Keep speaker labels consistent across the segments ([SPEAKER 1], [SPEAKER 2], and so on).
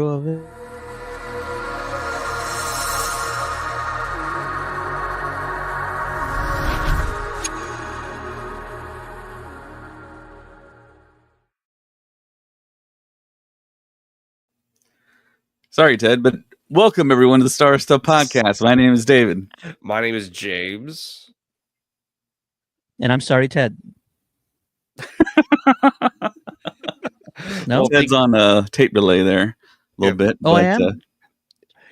[SPEAKER 1] of it.
[SPEAKER 2] Sorry, Ted, but welcome everyone to the Star Stuff Podcast. My name is David.
[SPEAKER 3] My name is James.
[SPEAKER 1] And I'm sorry, Ted. No,
[SPEAKER 2] Well, Ted's on a tape delay there a little bit.
[SPEAKER 1] Oh, I am?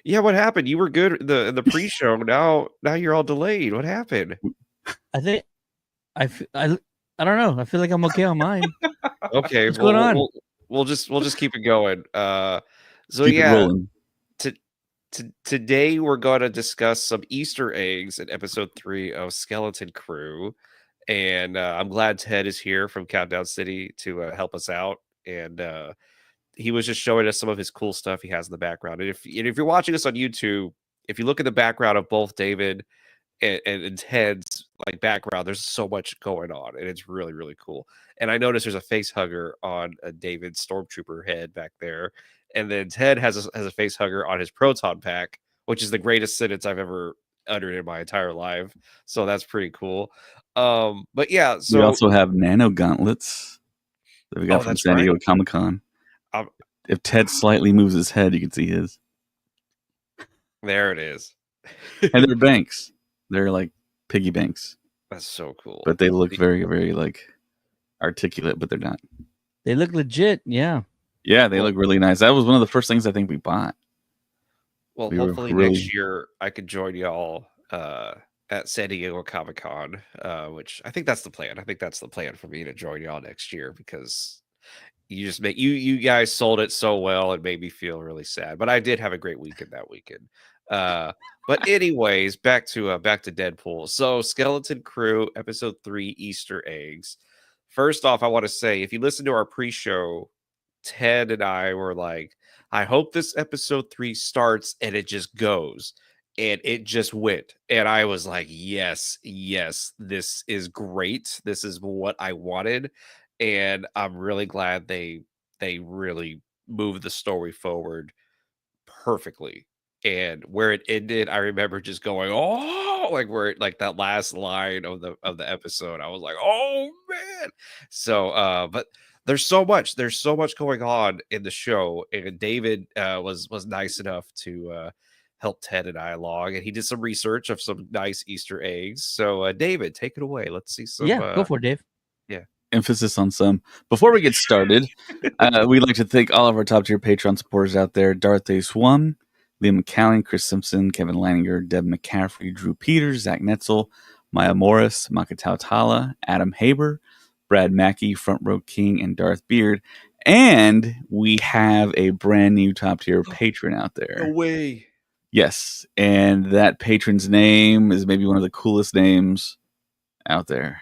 [SPEAKER 3] Yeah, what happened? You were good in the pre-show. Now you're all delayed. What happened?
[SPEAKER 1] I think I don't know. I feel like I'm okay on mine.
[SPEAKER 3] Okay,
[SPEAKER 1] What's going on?
[SPEAKER 3] We'll just keep it going. So
[SPEAKER 2] Keep it
[SPEAKER 3] yeah,
[SPEAKER 2] rolling.
[SPEAKER 3] today we're going to discuss some Easter eggs in episode 3 of Skeleton Crew, and I'm glad Ted is here from Countdown City to help us out. And he was just showing us some of his cool stuff he has in the background. And if you're watching us on YouTube, if you look at the background of both David and Ted's like background, there's so much going on, and it's really, really cool. And I noticed there's a face hugger on a David Stormtrooper head back there, and then Ted has a face hugger on his proton pack, which is the greatest sentence I've ever uttered in my entire life. So that's pretty cool. But yeah, so
[SPEAKER 2] we also have nano gauntlets that we got from
[SPEAKER 3] that's
[SPEAKER 2] San Diego
[SPEAKER 3] right.
[SPEAKER 2] Comic-Con.
[SPEAKER 3] Um,
[SPEAKER 2] If Ted slightly moves his head, you can see his.
[SPEAKER 3] There it is.
[SPEAKER 2] And they're banks. They're like piggy banks.
[SPEAKER 3] That's so cool.
[SPEAKER 2] But they look very, very like articulate, but they're not.
[SPEAKER 1] They look legit. Yeah.
[SPEAKER 2] Yeah, they look really nice. That was one of the first things I think we bought.
[SPEAKER 3] Well,
[SPEAKER 2] We were
[SPEAKER 3] hopefully
[SPEAKER 2] really-
[SPEAKER 3] next year I could join y'all at San Diego Comic-Con, which I think that's the plan. I think that's the plan for me to join y'all next year, because you just make you guys sold it so well and made me feel really sad. But I did have a great weekend that weekend. But anyways, back to Deadpool. So Skeleton Crew episode 3 Easter eggs. First off, I want to say, if you listen to our pre-show, Ted and I were like, I hope this episode 3 starts and it just goes. And it just went. And I was like, yes, this is great. This is what I wanted. And I'm really glad they really moved the story forward perfectly. And where it ended, I remember just going, oh, like where it, like that last line of the episode, I was like, oh man. So but there's so much going on in the show, and David was nice enough to help Ted and I along, and he did some research of some nice Easter eggs. So David, take it away. Let's see some.
[SPEAKER 1] Go for it, Dave.
[SPEAKER 2] Emphasis on some. Before we get started, we'd like to thank all of our top tier Patreon supporters out there: Darth A. Swum, Liam McCallan, Chris Simpson, Kevin Leininger, Deb McCaffrey, Drew Peters, Zach Netzel, Maya Morris, Makatao Tala, Adam Haber, Brad Mackey, Front Row King, and Darth Beard. And we have a brand new top tier patron out there.
[SPEAKER 3] No way.
[SPEAKER 2] Yes, and that patron's name is maybe one of the coolest names out there.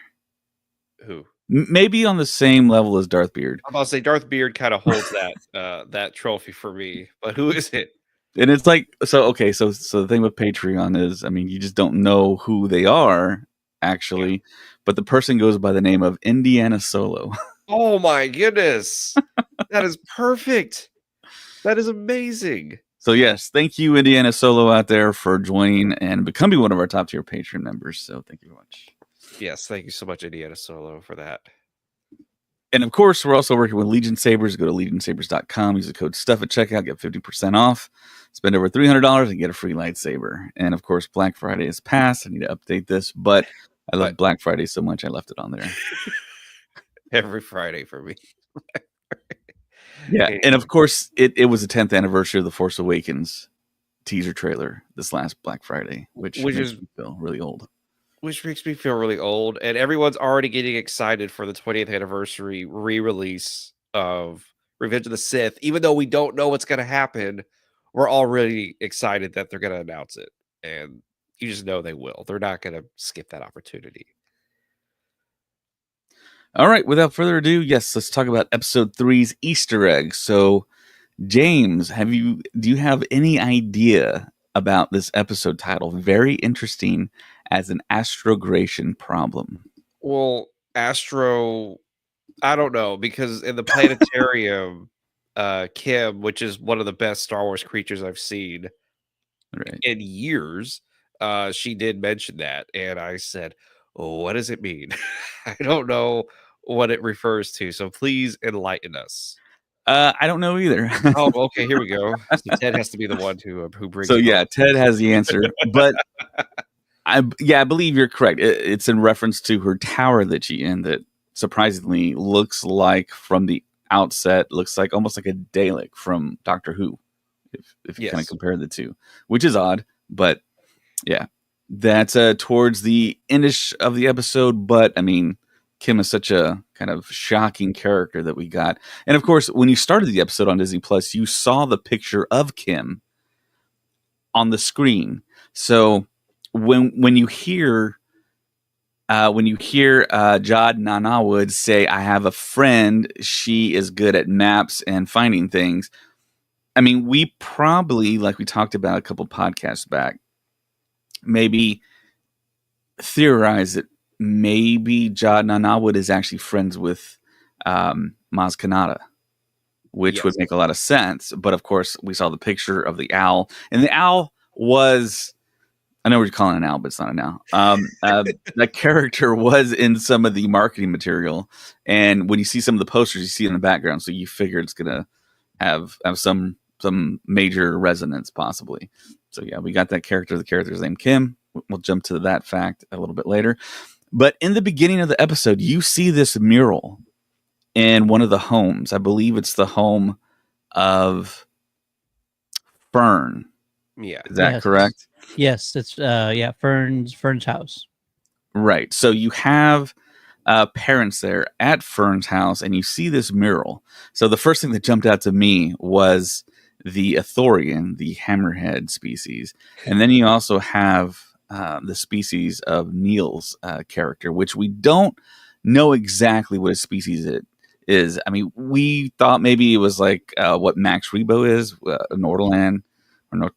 [SPEAKER 3] Who?
[SPEAKER 2] Maybe on the same level as Darth Beard.
[SPEAKER 3] I'm about to say Darth Beard kind of holds that that trophy for me, but who is it?
[SPEAKER 2] And it's like, so the thing with Patreon is, I mean, you just don't know who they are actually, but the person goes by the name of Indiana Solo.
[SPEAKER 3] Oh my goodness. That is perfect. That is amazing.
[SPEAKER 2] So yes, thank you, Indiana Solo, out there, for joining and becoming one of our top tier Patreon members. So thank you very much.
[SPEAKER 3] Yes, thank you so much, Indiana Solo, for that.
[SPEAKER 2] And of course, we're also working with Legion Sabers. Go to legionsabers.com, use the code STUFF at checkout, get 50% off. Spend over $300 and get a free lightsaber. And of course, Black Friday is past. I need to update this, but I love Black Friday so much I left it on there.
[SPEAKER 3] Every Friday for me.
[SPEAKER 2] Yeah, and of course, it was the 10th anniversary of The Force Awakens teaser trailer this last Black Friday, which makes me feel really old.
[SPEAKER 3] Which makes me feel really old, and everyone's already getting excited for the 20th anniversary re-release of Revenge of the Sith. Even though we don't know what's going to happen, we're already excited that they're going to announce it, and you just know they will. They're not going to skip that opportunity.
[SPEAKER 2] All right, without further ado, yes, let's talk about episode 3's Easter egg. So, James, do you have any idea about this episode title? Very interesting, as an astrogration problem.
[SPEAKER 3] Well, I don't know, because in the planetarium, Kim, which is one of the best Star Wars creatures I've seen
[SPEAKER 2] Right.
[SPEAKER 3] in years, she did mention that, and I said, "What does it mean?" I don't know what it refers to, so please enlighten us.
[SPEAKER 2] I don't know either.
[SPEAKER 3] Oh, okay, here we go. So Ted has to be the one who brings
[SPEAKER 2] So
[SPEAKER 3] it
[SPEAKER 2] yeah,
[SPEAKER 3] home.
[SPEAKER 2] Ted has the answer, but I believe you're correct. It's in reference to her tower that she in that surprisingly looks like from the outset looks like almost like a Dalek from Doctor Who, if you kind of
[SPEAKER 3] Yes.
[SPEAKER 2] compare the two, which is odd, but yeah, that's towards the endish of the episode. But I mean, Kim is such a kind of shocking character that we got, and of course, when you started the episode on Disney Plus, you saw the picture of Kim on the screen. So when you hear Jod Nanawood say, "I have a friend. She is good at maps and finding things." I mean, we probably, like we talked about a couple podcasts back, maybe theorize that maybe Jod Nanawood is actually friends with Maz Kanata, which would
[SPEAKER 3] Yes.
[SPEAKER 2] make a lot of sense. But of course, we saw the picture of the owl, and the owl was. I know we're calling it an owl, but it's not an owl. That character was in some of the marketing material, and when you see some of the posters, you see it in the background, so you figure it's gonna have some major resonance, possibly. So yeah, we got that character. The character's named Kim. We'll jump to that fact a little bit later. But in the beginning of the episode, you see this mural in one of the homes. I believe it's the home of Fern.
[SPEAKER 3] Yeah.
[SPEAKER 2] Is that
[SPEAKER 1] Yes.
[SPEAKER 2] correct?
[SPEAKER 1] Yes, it's Fern's house.
[SPEAKER 2] Right. So you have parents there at Fern's house, and you see this mural. So the first thing that jumped out to me was the Athorian, the hammerhead species, and then you also have the species of Neil's character, which we don't know exactly what a species it is. I mean, we thought maybe it was like what Max Rebo is, Nordalan or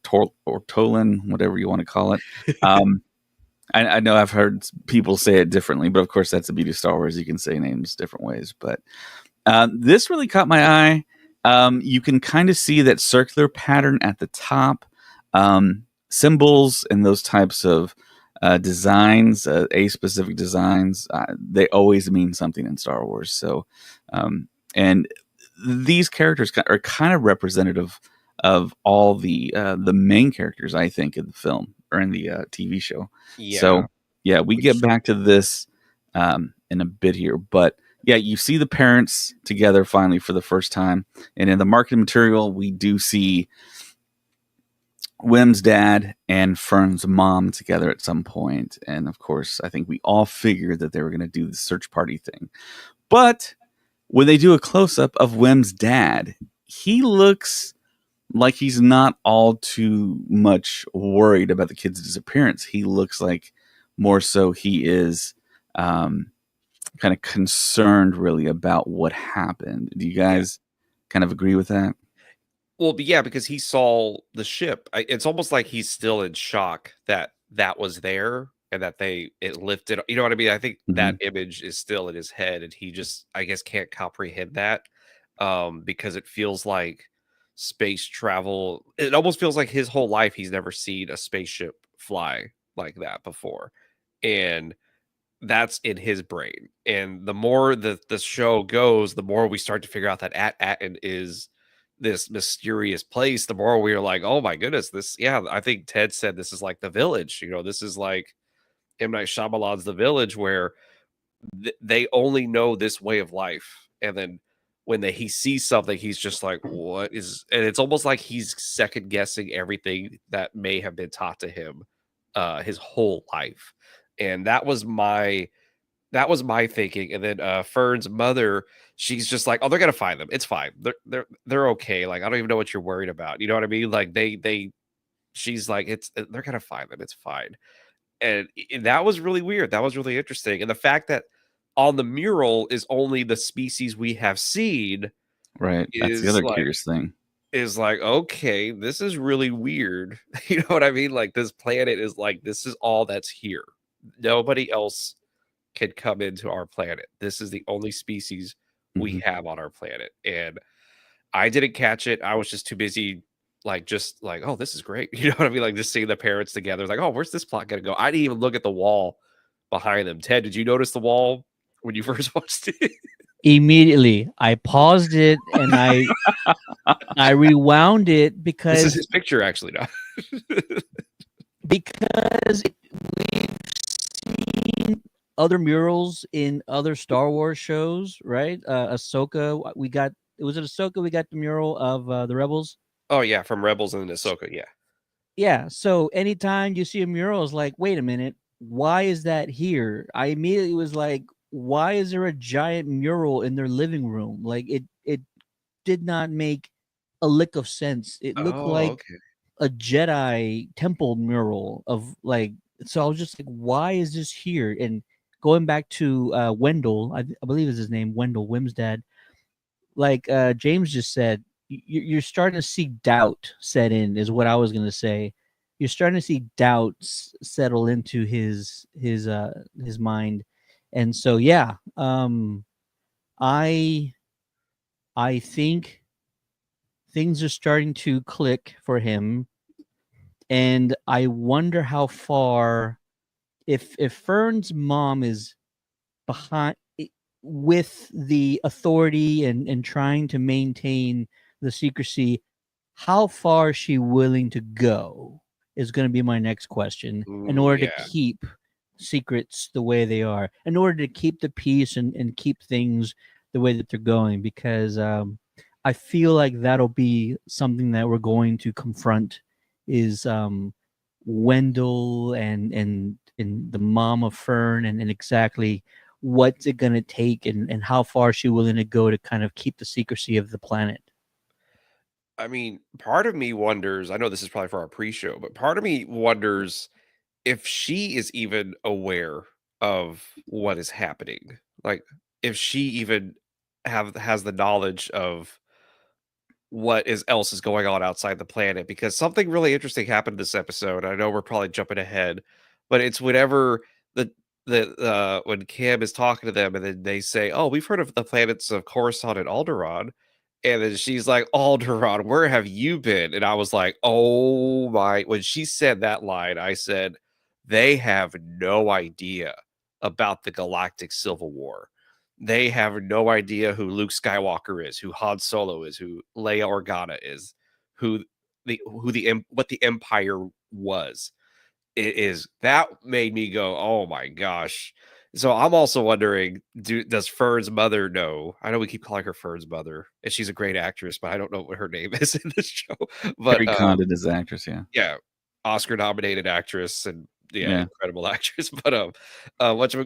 [SPEAKER 2] Nortolan, whatever you want to call it. I know I've heard people say it differently, but of course that's the beauty of Star Wars. You can say names different ways. But this really caught my eye. You can kind of see that circular pattern at the top. Symbols and those types of designs, A-specific designs, they always mean something in Star Wars. So, and these characters are kind of representative of all the main characters, I think, in the film or in the TV show.
[SPEAKER 3] Yeah.
[SPEAKER 2] So yeah, we get
[SPEAKER 3] Which-
[SPEAKER 2] back to this in a bit here, but yeah, you see the parents together finally for the first time, and in the marketing material, we do see Wim's dad and Fern's mom together at some point, and of course, I think we all figured that they were going to do the search party thing, but when they do a close up of Wim's dad, he looks like he's not all too much worried about the kid's disappearance. He looks like more so he is kind of concerned really about what happened. Do you guys kind of agree with that?
[SPEAKER 3] Well, yeah, because he saw the ship. It's almost like he's still in shock that that was there and that it lifted. You know what I mean? I think that image is still in his head, and he just, I guess, can't comprehend that because it feels like space travel. It almost feels like his whole life he's never seen a spaceship fly like that before, and that's in his brain. And the more the show goes, the more we start to figure out that Aten is this mysterious place. The more we're like, oh my goodness, this. Yeah, I think Ted said this is like The Village. You know, this is like M. Night Shyamalan's The Village, where they only know this way of life, and then when he sees something, he's just like, what is? And it's almost like he's second guessing everything that may have been taught to him his whole life. And that was my thinking. And then Fern's mother, she's just like, oh, they're gonna find them. It's fine. They're okay. Like, I don't even know what you're worried about. You know what I mean? Like she's like, they're gonna find them. It's fine. And that was really weird. That was really interesting. And the fact that on the mural is only the species we have seen
[SPEAKER 2] Right. That's the
[SPEAKER 3] is
[SPEAKER 2] other
[SPEAKER 3] like
[SPEAKER 2] curious thing.
[SPEAKER 3] okay, this is really weird. You know what I mean? Like, this planet is like, this is all that's here. Nobody else can come into our planet. This is the only species we
[SPEAKER 2] Mhm.
[SPEAKER 3] have on our planet. And I didn't catch it. I was just too busy, just like, oh, this is great. You know what I mean? Like just seeing the parents together. Like, oh, where's this plot gonna go? I didn't even look at the wall behind them. Ted, did you notice the wall when you first watched it?
[SPEAKER 1] Immediately, I paused it and I rewound it
[SPEAKER 3] This is
[SPEAKER 1] because
[SPEAKER 3] his picture, actually. Now.
[SPEAKER 1] because we've seen other murals in other Star Wars shows, right? Ahsoka, we got it was at Ahsoka. We got the mural of the rebels.
[SPEAKER 3] Oh yeah, from Rebels and Ahsoka. Yeah.
[SPEAKER 1] Yeah. So anytime you see a mural, it's like, wait a minute, why is that here? I immediately was like, why is there a giant mural in their living room? Like it did not make a lick of sense. It looked
[SPEAKER 3] Oh,
[SPEAKER 1] like
[SPEAKER 3] okay.
[SPEAKER 1] a Jedi temple mural of like. So I was just like, why is this here? And going back to Wendell, I believe is his name, Wendell Wimsdad. Like James just said, you're starting to see doubt set in. Is what I was gonna say. You're starting to see doubts settle into his mind, and so yeah, I I think things are starting to click for him, and I wonder how far if Fern's mom is behind with the authority and trying to maintain the secrecy, how far is she willing to go is going to be my next question in
[SPEAKER 3] Ooh,
[SPEAKER 1] order to
[SPEAKER 3] yeah.
[SPEAKER 1] keep secrets the way they are, in order to keep the peace and keep things the way that they're going, because I feel like that'll be something that we're going to confront is Wendell and the mom of Fern, and exactly what's it going to take, and how far she willing to go to kind of keep the secrecy of the planet.
[SPEAKER 3] I mean, part of me wonders. I know this is probably for our pre-show, but part of me wonders if she is even aware of what is happening. Like, if she even has the knowledge of what is else is going on outside the planet, because something really interesting happened this episode. I know we're probably jumping ahead, but it's whenever the when Cam is talking to them and then they say, "Oh, we've heard of the planets of Coruscant and Alderaan." And then she's like, "Alderaan, where have you been?" And I was like, "Oh my." When she said that line, I said, "They have no idea about the Galactic Civil War. They have no idea who Luke Skywalker is, who Han Solo is, who Leia Organa is, what the Empire was." It is that made me go, "Oh my gosh." So I'm also wondering, does Fern's mother know? I know we keep calling her Fern's mother, and she's a great actress, but I don't know what her name is in this show. But
[SPEAKER 2] Carrie Condon is the actress, yeah.
[SPEAKER 3] yeah, Oscar nominated actress and yeah,
[SPEAKER 2] Yeah.
[SPEAKER 3] incredible actress. But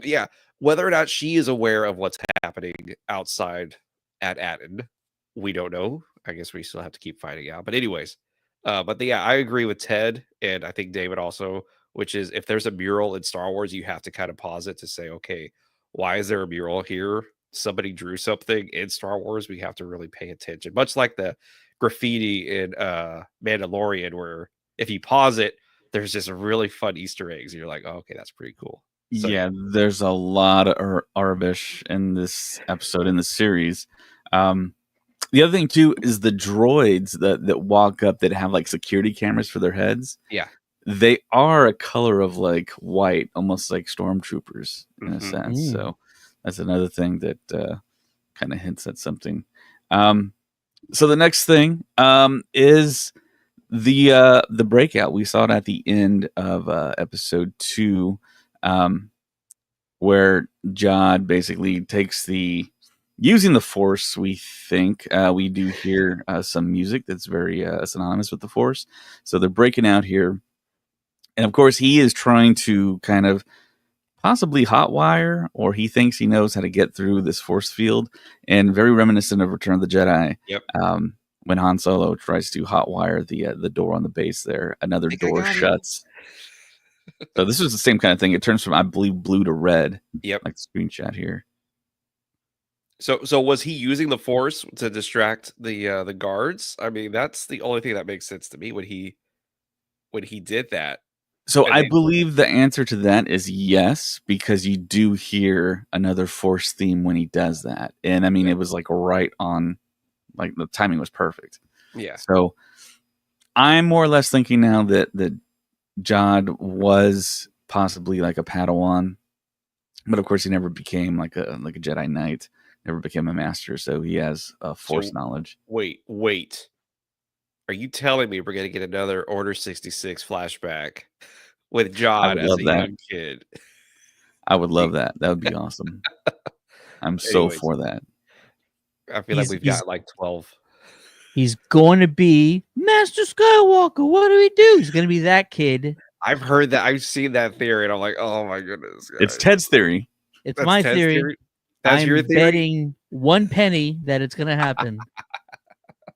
[SPEAKER 3] yeah, whether or not she is aware of what's happening outside at Atten, we don't know. I guess we still have to keep finding out. But anyways, yeah, I agree with Ted, and I think David also, which is if there's a mural in Star Wars, you have to kind of pause it to say, okay, why is there a mural here? Somebody drew something in Star Wars. We have to really pay attention. Much like the graffiti in Mandalorian, where if you pause it, there's just really fun Easter eggs. And you're like, oh, okay, that's pretty cool. So
[SPEAKER 2] Yeah, there's a lot of Arabish in this episode in the series. The other thing too is the droids that walk up that have like security cameras for their heads.
[SPEAKER 3] yeah.
[SPEAKER 2] They are a color of like white, almost like stormtroopers in a
[SPEAKER 3] Mhm.
[SPEAKER 2] sense.
[SPEAKER 1] Mm.
[SPEAKER 2] So that's another thing that kind of hints at something. So the next thing is the breakout. We saw it at the end of episode 2, where Jod basically takes the using the Force. We think we do hear some music that's very synonymous with the Force. So they're breaking out here, and of course he is trying to kind of possibly hotwire, or he thinks he knows how to get through this force field, and very reminiscent of Return of the Jedi.
[SPEAKER 3] Yep.
[SPEAKER 2] When Han Solo tries to hotwire the door on the base there, another
[SPEAKER 3] I think I
[SPEAKER 2] door
[SPEAKER 3] got it.
[SPEAKER 2] shuts. So this is the same kind of thing. It turns from, I believe, blue to red,
[SPEAKER 3] Yep.
[SPEAKER 2] like the screenshot here.
[SPEAKER 3] So was he using the Force to distract the guards? I mean, that's the only thing that makes sense to me when he did that.
[SPEAKER 2] So
[SPEAKER 3] And
[SPEAKER 2] I
[SPEAKER 3] then,
[SPEAKER 2] believe the answer to that is yes, because you do hear another Force theme when he does that. And I mean,
[SPEAKER 3] yeah.
[SPEAKER 2] it was like right on Like the timing was perfect.
[SPEAKER 3] Yeah.
[SPEAKER 2] So I'm more or less thinking now that Jod was possibly like a Padawan, but of course he never became like a Jedi Knight, never became a master, so he has Force knowledge.
[SPEAKER 3] Wait. Are you telling me we're gonna get another Order 66 flashback with Jod as a young kid?
[SPEAKER 2] I would love that. That would be awesome. I'm so for that.
[SPEAKER 3] I feel like we've got like 12.
[SPEAKER 1] He's going to be Master Skywalker. What do we do? He's going to be that kid.
[SPEAKER 3] I've heard that. I've seen that theory, and I'm like, oh my goodness. Guys.
[SPEAKER 2] It's Ted's theory.
[SPEAKER 1] That's my
[SPEAKER 3] Ted's
[SPEAKER 1] theory.
[SPEAKER 3] That's your
[SPEAKER 1] I'm
[SPEAKER 3] theory?
[SPEAKER 1] betting 1 penny that it's going to happen.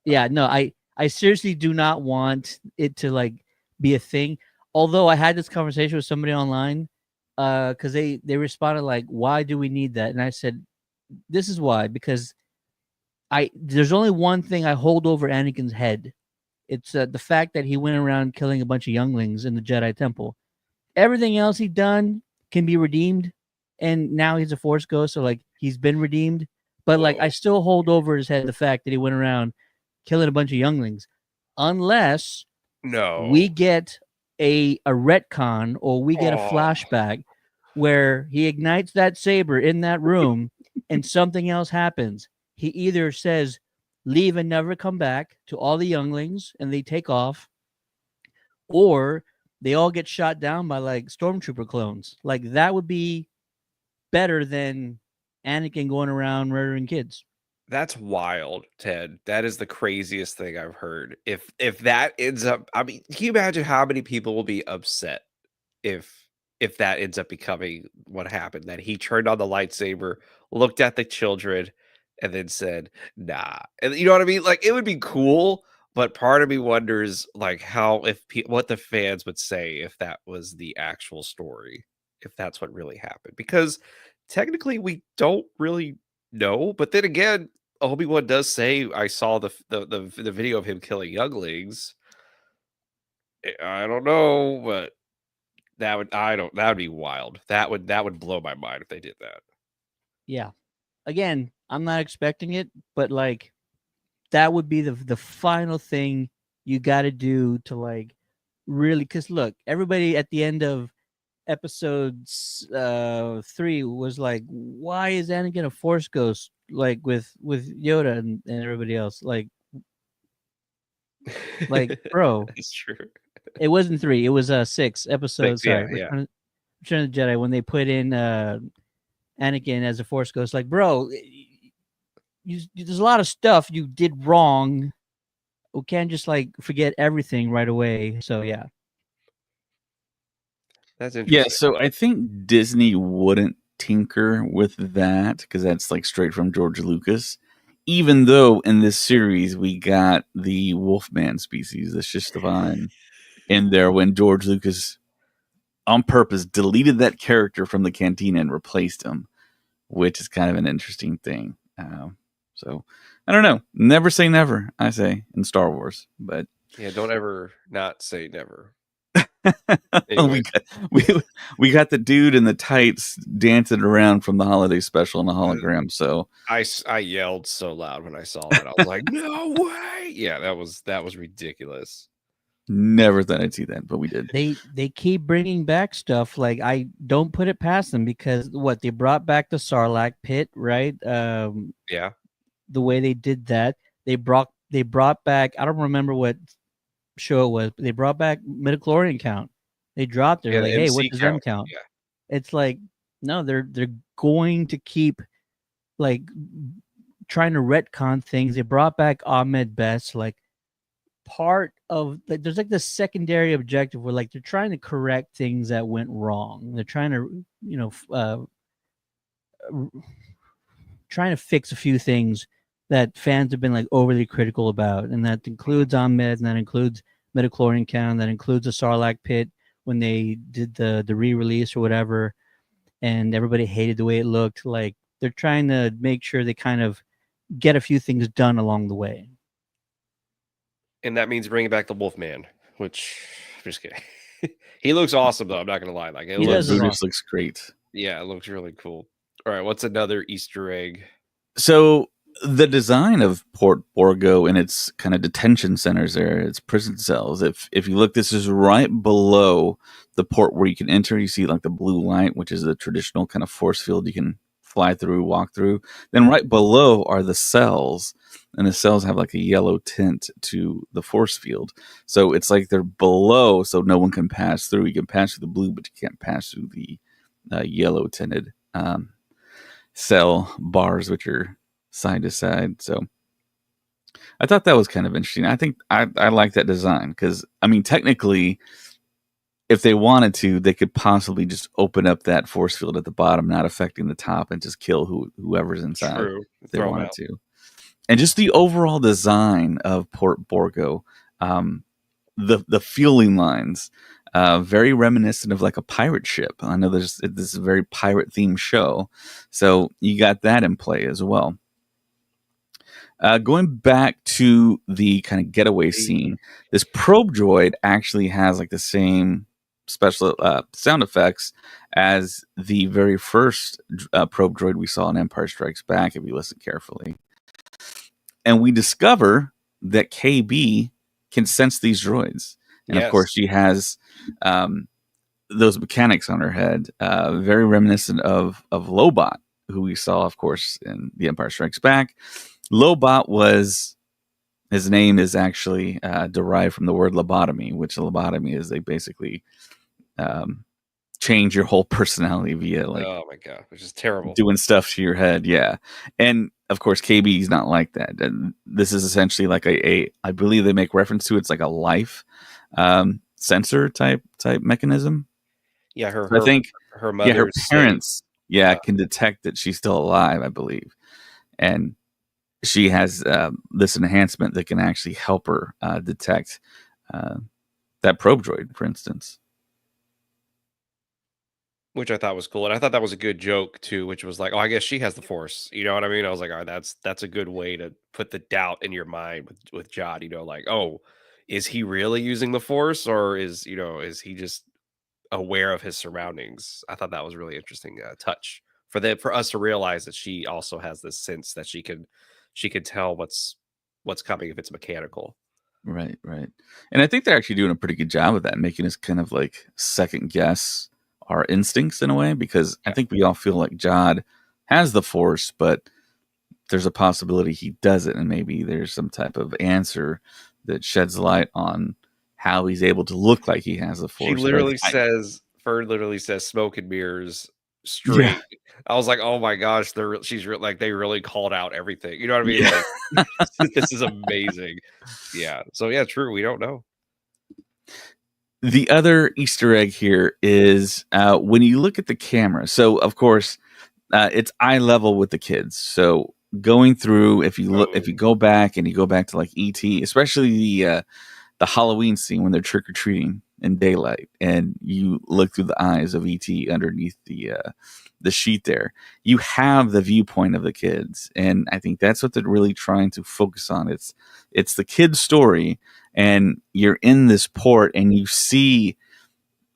[SPEAKER 1] Yeah, no, I seriously do not want it to like be a thing. Although I had this conversation with somebody online, because they responded like, "Why do we need that?" And I said, "This is why, because there's only one thing I hold over Anakin's head. It's the fact that he went around killing a bunch of younglings in the Jedi Temple. Everything else he done can be redeemed, and now he's a Force ghost, so like he's been redeemed. But like I still hold over his head the fact that he went around killing a bunch of younglings, unless we get a retcon or we get a flashback where he ignites that saber in that room and something else happens. He either says leave and never come back to all the younglings and they take off, or they all get shot down by like stormtrooper clones. Like that would be better than Anakin going around murdering kids.
[SPEAKER 3] That's wild, Ted. That is the craziest thing I've heard. If that ends up, I mean, can you imagine how many people will be upset if that ends up becoming what happened? That he turned on the lightsaber, looked at the children, and then said, "Nah." And you know what I mean? Like it would be cool, but part of me wonders, like how what the fans would say if that was the actual story, if that's what really happened, because technically we don't really know. But then again, Obi-Wan does say, "I saw the video of him killing younglings." I don't know, but that would be wild. That would blow my mind if they did that.
[SPEAKER 1] Yeah. Again, I'm not expecting it, but like that would be the final thing you got to do to like really, because look, everybody at the end of episode 3 was like, why is Anakin a Force ghost like with Yoda and everybody else? Like bro,
[SPEAKER 3] It's true.
[SPEAKER 1] it wasn't 3, it was 6 episodes.
[SPEAKER 3] 6,
[SPEAKER 1] Sorry, Return of the Jedi, when they put in Anakin as a Force ghost. Like, bro, there's a lot of stuff you did wrong. We can't just like forget everything right away. So yeah.
[SPEAKER 3] That's interesting.
[SPEAKER 2] Yeah, so I think Disney wouldn't tinker with that because that's like straight from George Lucas. Even though in this series we got the Wolfman species, the Shistavan, in there when George Lucas on purpose deleted that character from the cantina and replaced him, which is kind of an interesting thing. So I don't know. Never say never, I say, in Star Wars. But
[SPEAKER 3] yeah, don't ever not say never.
[SPEAKER 2] we got the dude in the tights dancing around from the holiday special in the hologram. So
[SPEAKER 3] I yelled so loud when I saw that. I was like, "No way!" Yeah, that was ridiculous.
[SPEAKER 2] Never thought I'd see that, but we did.
[SPEAKER 1] They keep bringing back stuff. Like I don't put it past them, because what they brought back the Sarlacc pit, right?
[SPEAKER 3] Yeah.
[SPEAKER 1] The way they did that, they brought back. I don't remember what show it was, but they brought back midichlorian count. They dropped it.
[SPEAKER 3] Yeah,
[SPEAKER 1] Like,
[SPEAKER 3] the
[SPEAKER 1] hey,
[SPEAKER 3] MC
[SPEAKER 1] what does M count?
[SPEAKER 3] Yeah.
[SPEAKER 1] It's like, no, they're going to keep like trying to retcon things. They brought back Ahmed Best, like part of like there's like this secondary objective where like they're trying to correct things that went wrong. They're trying to, trying to fix a few things that fans have been like overly critical about, and that includes Ahmed, and that includes midichlorian count, that includes the Sarlacc pit when they did the re-release or whatever, and everybody hated the way it looked. Like they're trying to make sure they kind of get a few things done along the way.
[SPEAKER 3] And that means bringing back the Wolfman, which I'm just kidding. He looks awesome though. I'm not gonna lie. Like
[SPEAKER 1] He does look
[SPEAKER 2] Brutus looks great.
[SPEAKER 3] Yeah, it looks really cool. All right, what's another Easter egg?
[SPEAKER 2] So The design of Port Borgo and its kind of detention centers there, its prison cells. If you look, this is right below the port where you can enter. You see like the blue light, which is the traditional kind of force field you can fly through, walk through. Then right below are the cells, and the cells have like a yellow tint to the force field. So it's like they're below, so no one can pass through. You can pass through the blue, but you can't pass through the yellow tinted cell bars, which are side to side. So I thought that was kind of interesting. I think I like that design because, I mean, technically, if they wanted to, they could possibly just open up that force field at the bottom, not affecting the top, and just kill whoever's inside
[SPEAKER 3] True.
[SPEAKER 2] if they
[SPEAKER 3] Throw 'em
[SPEAKER 2] wanted
[SPEAKER 3] out.
[SPEAKER 2] to. And just the overall design of Port Borgo, the fueling lines, very reminiscent of like a pirate ship. I know this is a very pirate themed show, so you got that in play as well. Going back to the kind of getaway scene, this probe droid actually has like the same special sound effects as the very first probe droid we saw in Empire Strikes Back, if you listen carefully. And we discover that KB can sense these droids. And of course, she has those mechanics on her head, very reminiscent of Lobot, who we saw, of course, in The Empire Strikes Back. Lobot his name is actually derived from the word lobotomy, which lobotomy is they basically change your whole personality via like,
[SPEAKER 3] oh my god, which is terrible,
[SPEAKER 2] doing stuff to your head. Yeah. And of course, KB is not like that. And this is essentially like I believe they make reference to it's like a life sensor type mechanism.
[SPEAKER 3] Yeah,
[SPEAKER 2] So I think
[SPEAKER 3] her mother's
[SPEAKER 2] her parents
[SPEAKER 3] state,
[SPEAKER 2] can detect that she's still alive, I believe. And she has this enhancement that can actually help her detect that probe droid, for instance.
[SPEAKER 3] which I thought was cool, and I thought that was a good joke too. Which was like, oh, I guess she has the Force. You know what I mean? I was like, all right, that's a good way to put the doubt in your mind with Jod. You know, like, oh, is he really using the Force, or is he just aware of his surroundings? I thought that was really interesting touch for us to realize that she also has this sense that she could tell what's coming if it's mechanical.
[SPEAKER 2] Right. And I think they're actually doing a pretty good job of that, making us kind of like second guess our instincts in a way, because I think we all feel like Jod has the Force, but there's a possibility he doesn't, and maybe there's some type of answer that sheds light on how he's able to look like he has the Force.
[SPEAKER 3] She literally says, Fern literally says smoke and mirrors straight.
[SPEAKER 2] Yeah.
[SPEAKER 3] I was like, oh my gosh, they really called out everything. You know what I mean?
[SPEAKER 2] Yeah.
[SPEAKER 3] Like, this is amazing. Yeah. So yeah, true. We don't know.
[SPEAKER 2] The other Easter egg here is when you look at the camera. So of course, it's eye level with the kids. So going through, if you go back and you go back to like ET, especially the Halloween scene when they're trick or treating in daylight, and you look through the eyes of ET underneath the sheet there, you have the viewpoint of the kids, and I think that's what they're really trying to focus on. It's the kid's story, and you're in this port, and you see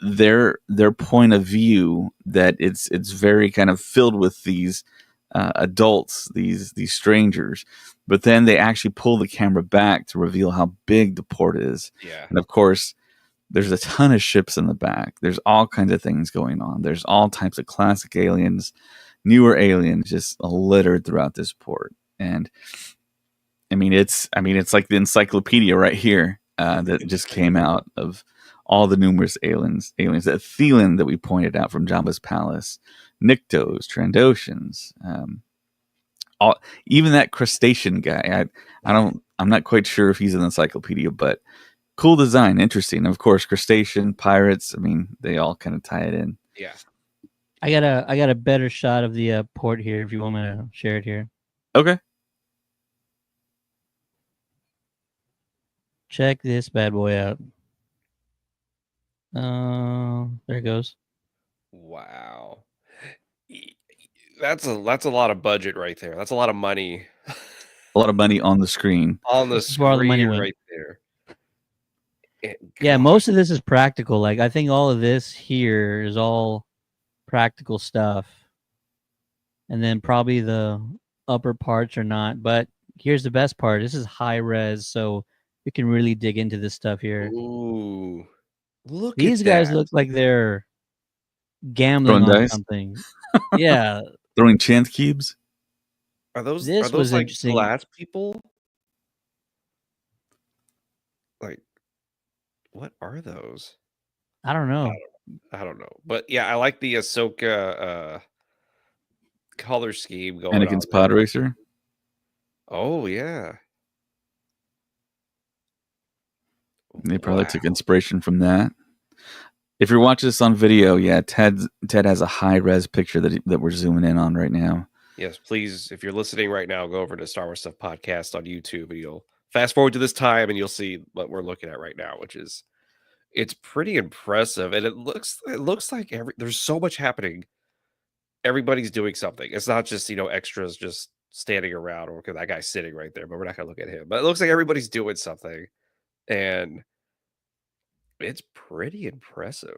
[SPEAKER 2] their point of view, that it's very kind of filled with these adults, these strangers, but then they actually pull the camera back to reveal how big the port is.
[SPEAKER 3] Yeah.
[SPEAKER 2] And of course, there's a ton of ships in the back. There's all kinds of things going on. There's all types of classic aliens, newer aliens, just littered throughout this port. And I mean, it's like the encyclopedia right here that just came out of all the numerous aliens. That Thelan that we pointed out from Jabba's palace, Niktos, Trandoshans, even that crustacean guy. I'm not quite sure if he's in the encyclopedia, but cool design, interesting. Of course, crustacean, pirates. I mean, they all kind of tie it in.
[SPEAKER 3] Yeah.
[SPEAKER 1] I got a better shot of the port here. If you want me to share it here.
[SPEAKER 2] Okay.
[SPEAKER 1] Check this bad boy out. There it goes.
[SPEAKER 3] Wow. That's a lot of budget right there. That's a lot of money.
[SPEAKER 2] A lot of money on the screen.
[SPEAKER 3] On the
[SPEAKER 1] This is where all the money
[SPEAKER 3] screen
[SPEAKER 1] went.
[SPEAKER 3] right there.
[SPEAKER 1] Yeah, most of this is practical. Like, I think all of this here is all practical stuff. And then probably the upper parts or not. But here's the best part: this is high res, so you can really dig into this stuff here.
[SPEAKER 3] Ooh, look
[SPEAKER 1] These
[SPEAKER 3] at
[SPEAKER 1] guys
[SPEAKER 3] that.
[SPEAKER 1] look like they're gambling
[SPEAKER 2] Throwing
[SPEAKER 1] on
[SPEAKER 2] dice,
[SPEAKER 1] something. Yeah,
[SPEAKER 2] throwing chance cubes.
[SPEAKER 3] Are
[SPEAKER 1] this was
[SPEAKER 3] those like
[SPEAKER 1] interesting.
[SPEAKER 3] glass people? Like, what are those?
[SPEAKER 1] I don't know.
[SPEAKER 3] I don't know. But yeah, I like the Ahsoka color scheme going on
[SPEAKER 2] Anakin's
[SPEAKER 3] there.
[SPEAKER 2] pod racer.
[SPEAKER 3] Oh yeah.
[SPEAKER 2] They probably took
[SPEAKER 3] Wow.
[SPEAKER 2] inspiration from that. If you're watching this on video, yeah, Ted has a high res picture that we're zooming in on right now.
[SPEAKER 3] Yes, please, if you're listening right now, go over to Star Wars Stuff Podcast on YouTube and you'll fast forward to this time and you'll see what we're looking at right now, which is it's pretty impressive. And it looks like there's so much happening. Everybody's doing something. It's not just, extras just standing around or because that guy's sitting right there, but we're not gonna look at him. But it looks like everybody's doing something. And it's pretty impressive.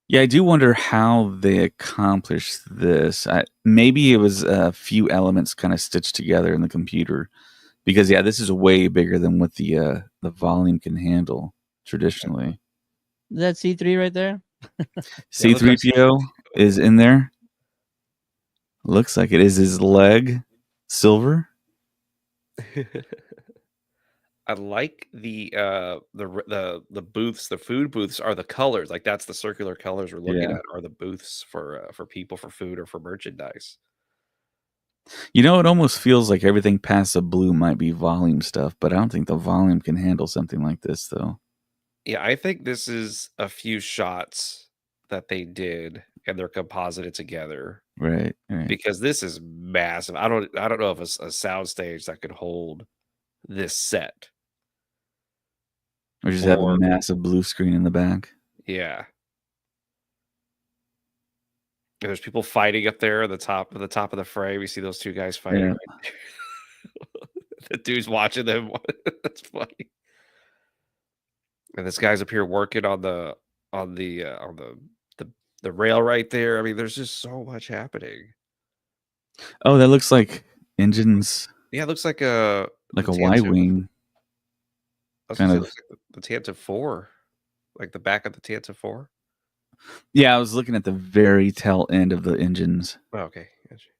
[SPEAKER 2] Yeah, I do wonder how they accomplished this. Maybe it was a few elements kind of stitched together in the computer, because yeah, this is way bigger than what the volume can handle traditionally.
[SPEAKER 1] Is that C3 right there?
[SPEAKER 2] C3PO is in there. Looks like it. Is his leg silver?
[SPEAKER 3] I like the booths, the food booths are the colors. Like that's the circular colors we're looking
[SPEAKER 2] Yeah.
[SPEAKER 3] at are the booths for people for food or for merchandise.
[SPEAKER 2] You know, it almost feels like everything past the blue might be volume stuff, but I don't think the volume can handle something like this, though.
[SPEAKER 3] Yeah, I think this is a few shots that they did and they're composited together
[SPEAKER 2] Right.
[SPEAKER 3] because this is massive. I don't know if a sound stage that could hold this set.
[SPEAKER 2] Or just have a
[SPEAKER 3] Or
[SPEAKER 2] massive blue screen in the back.
[SPEAKER 3] yeah. And there's people fighting up there at the top of the frame. You see those two guys fighting
[SPEAKER 2] Yeah.
[SPEAKER 3] right there. The dude's watching them. That's funny. And this guy's up here working on the the rail right there. I mean, there's just so much happening.
[SPEAKER 2] Oh, that looks like engines,
[SPEAKER 3] Yeah, it looks like the
[SPEAKER 2] like a Y
[SPEAKER 3] Tantive.
[SPEAKER 2] wing.
[SPEAKER 3] I was
[SPEAKER 2] Kind
[SPEAKER 3] gonna say it
[SPEAKER 2] of.
[SPEAKER 3] looks like the Tantive 4, like the back of the Tantive 4.
[SPEAKER 2] Yeah, I was looking at the very tail end of the engines.
[SPEAKER 3] Oh, okay, gotcha.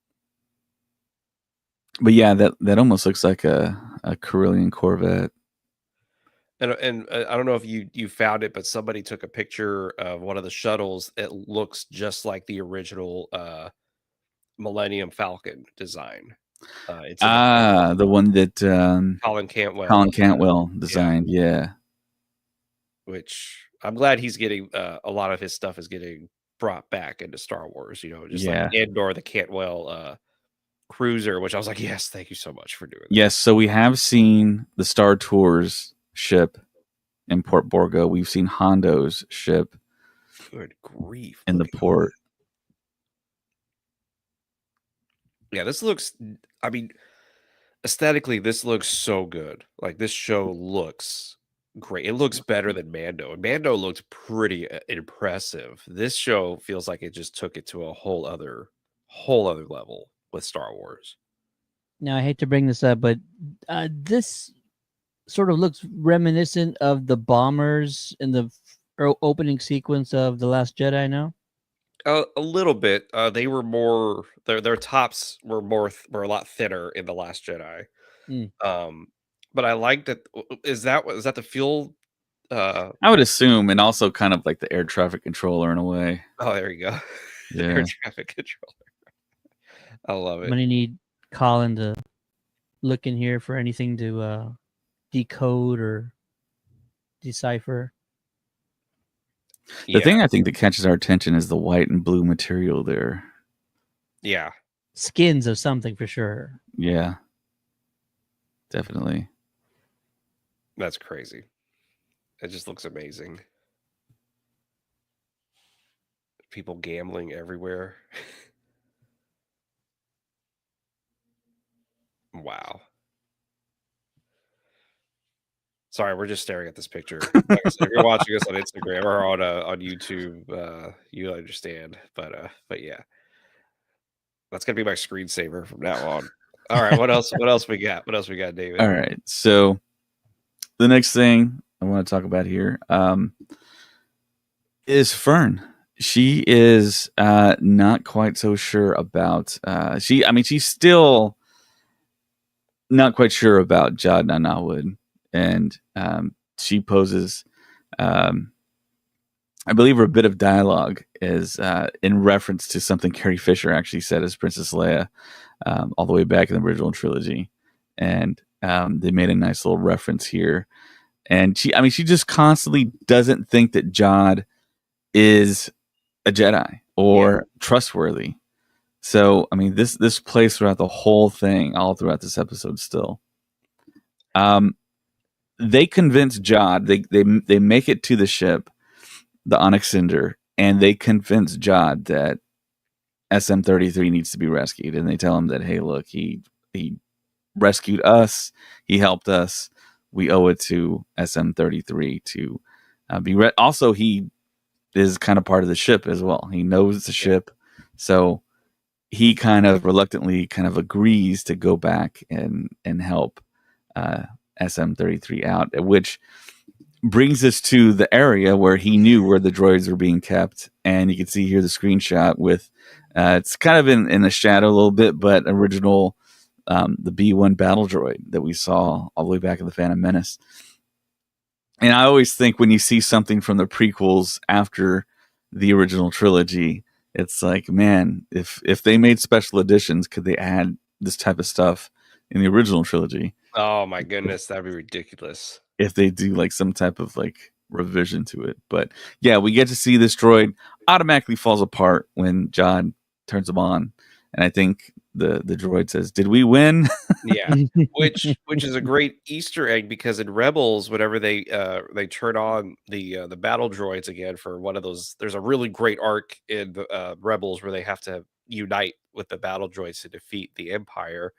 [SPEAKER 2] But yeah, that almost looks like a Carillion Corvette.
[SPEAKER 3] And I don't know if you found it, but somebody took a picture of one of the shuttles. It looks just like the original Millennium Falcon design. It's in
[SPEAKER 2] The one that
[SPEAKER 3] Colin Cantwell.
[SPEAKER 2] Colin Cantwell designed. Yeah.
[SPEAKER 3] Which I'm glad he's getting a lot of his stuff is getting brought back into Star Wars. Just like Andor, the Cantwell cruiser, which I was like, yes, thank you so much for doing that.
[SPEAKER 2] Yes, so we have seen the Star Tours ship in Port Borgo. We've seen Hondo's ship.
[SPEAKER 3] Good grief.
[SPEAKER 2] In the port.
[SPEAKER 3] Yeah, this looks, I mean, aesthetically, this looks so good. Like this show looks great. It looks better than Mando. And Mando looked pretty impressive. This show feels like it just took it to a whole other level with Star Wars.
[SPEAKER 1] Now, I hate to bring this up, but this sort of looks reminiscent of the bombers in the opening sequence of The Last Jedi now.
[SPEAKER 3] A little bit. They were more their tops were a lot thinner in The Last Jedi. But I like that. Is that the fuel?
[SPEAKER 2] I would assume, and also kind of like the air traffic controller in a way.
[SPEAKER 3] Oh, there you go. The air traffic controller. I love it.
[SPEAKER 1] I'm gonna need Colin to look in here for anything to decode or decipher.
[SPEAKER 2] The thing I think that catches our attention is the white and blue material there.
[SPEAKER 3] Yeah.
[SPEAKER 1] Skins of something for sure.
[SPEAKER 2] Yeah. Definitely.
[SPEAKER 3] That's crazy. It just looks amazing. People gambling everywhere. Wow. Sorry, we're just staring at this picture. Like I said, if you're watching us on Instagram or on YouTube, you understand. But yeah, That's gonna be my screensaver from now on. All right, what else? What else we got? What else we got, David?
[SPEAKER 2] All right. So the next thing I want to talk about here is Fern. She is not quite so sure about she's still not quite sure about Jod Nanawood, and she poses I believe a bit of dialogue is in reference to something Carrie Fisher actually said as Princess Leia all the way back in the original trilogy, and they made a nice little reference here. And she just constantly doesn't think that Jod is a Jedi or trustworthy. So, I mean, this plays throughout the whole thing, all throughout this episode. Still, they convince Jod. They make it to the ship, the Onyx Cinder, and they convince Jod that SM-33 needs to be rescued. And they tell him that, hey, look, he rescued us. He helped us. We owe it to SM-33 to be also, he is kind of part of the ship as well. He knows the ship. So he kind of reluctantly kind of agrees to go back and help SM-33 out, which brings us to the area where he knew where the droids were being kept. And you can see here the screenshot with it's kind of in the shadow a little bit, but original the B-1 battle droid that we saw all the way back in the Phantom Menace. And I always think when you see something from the prequels after the original trilogy, it's like, man, if they made special editions, could they add this type of stuff in the original trilogy?
[SPEAKER 3] Oh my goodness, that'd be ridiculous.
[SPEAKER 2] If they do like some type of like revision to it. But yeah, we get to see this droid automatically falls apart when Jod turns him on. And I think the droid says, "Did we win?"
[SPEAKER 3] Yeah, which is a great Easter egg, because in Rebels, whenever they turn on the battle droids again for one of those, there's a really great arc in the Rebels where they have to unite with the battle droids to defeat the Empire.